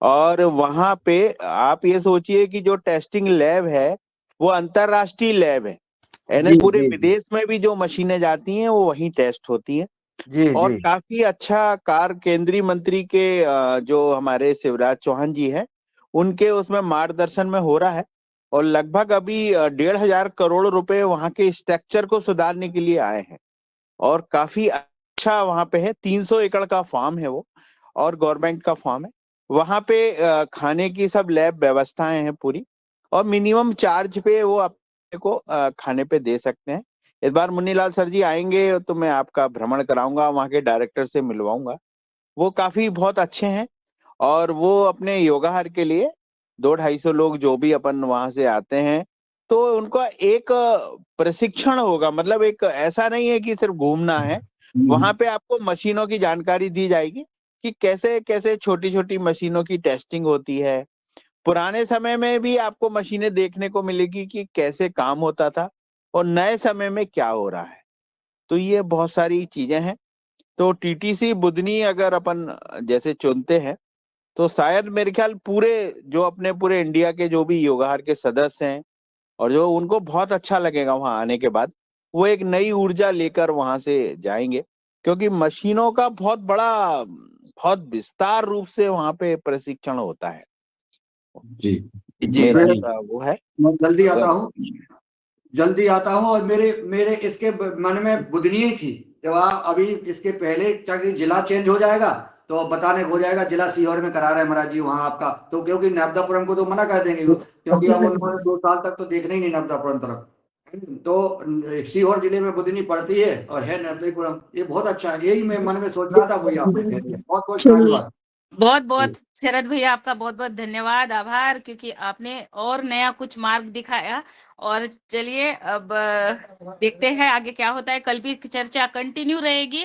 और वहां पे आप ये सोचिए कि जो टेस्टिंग लैब है वो अंतरराष्ट्रीय लैब है, यानी जी पूरे जी विदेश में भी जो मशीनें जाती हैं वो वहीं टेस्ट होती हैं। जी और जी काफी अच्छा कार्य केंद्रीय मंत्री के जो हमारे शिवराज चौहान जी हैं उनके उसमें मार्गदर्शन में हो रहा है। और लगभग अभी 1,500 करोड़ रुपए वहां के स्ट्रक्चर को सुधारने के लिए आए हैं, और काफी अच्छा वहां पे है। 300 एकड़ का फार्म है वो, और गवर्नमेंट का फार्म है। वहां पे खाने की सब लैब व्यवस्थाएं हैं पूरी, और मिनिमम चार्ज पे वो अपने को खाने पे दे सकते हैं। इस बार मुन्नीलाल सर जी आएंगे तो मैं आपका भ्रमण कराऊंगा, वहां के डायरेक्टर से मिलवाऊंगा। वो काफी बहुत अच्छे हैं, और वो अपने योगाहार के लिए 200-250 लोग जो भी अपन वहां से आते हैं, तो उनका एक प्रशिक्षण होगा। मतलब एक ऐसा नहीं है कि सिर्फ घूमना है, वहां पे आपको मशीनों की जानकारी दी जाएगी कि कैसे कैसे छोटी छोटी मशीनों की टेस्टिंग होती है। पुराने समय में भी आपको मशीनें देखने को मिलेगी कि कैसे काम होता था, और नए समय में क्या हो रहा है। तो ये बहुत सारी चीजें हैं। तो टीटीसी बुधनी अगर अपन जैसे चुनते हैं, तो शायद मेरे ख्याल पूरे जो अपने पूरे इंडिया के जो भी योगाहार के सदस्य हैं, और जो उनको बहुत अच्छा लगेगा वहां आने के बाद, वो एक नई ऊर्जा लेकर वहां से जाएंगे। क्योंकि मशीनों का बहुत विस्तार रूप से वहां पे प्रशिक्षण होता है। जी जी। मेरा मैं ऐसा वो है। मैं अगर जल्दी आता हूँ। और मेरे मेरे इसके मन में बुधनी ही थी। जब आप अभी इसके पहले चाहे जिला चेंज हो जाएगा तो अब बताने को हो जाएगा जिला सीहोर में करा रहे हैं महाराज जी वहां आपका, तो क्योंकि नर्मदापुरम को तो मना कर देंगे वो, क्योंकि अब उन्होंने 2 साल तक तो देखना ही नहीं नर्मदापुरम तरफ। तो सीहोर जिले में बुधनी पड़ती है और है नर्मदापुरम। ये बहुत अच्छा है, यही मैं मन में सोच रहा था, वही आपने कह दिया। बहुत बहुत चलिए, धन्यवाद। बहुत बहुत शरद भैया आपका बहुत बहुत धन्यवाद, आभार, क्योंकि आपने और नया कुछ मार्ग दिखाया। और चलिए अब देखते हैं आगे क्या होता है, कल भी चर्चा कंटिन्यू रहेगी।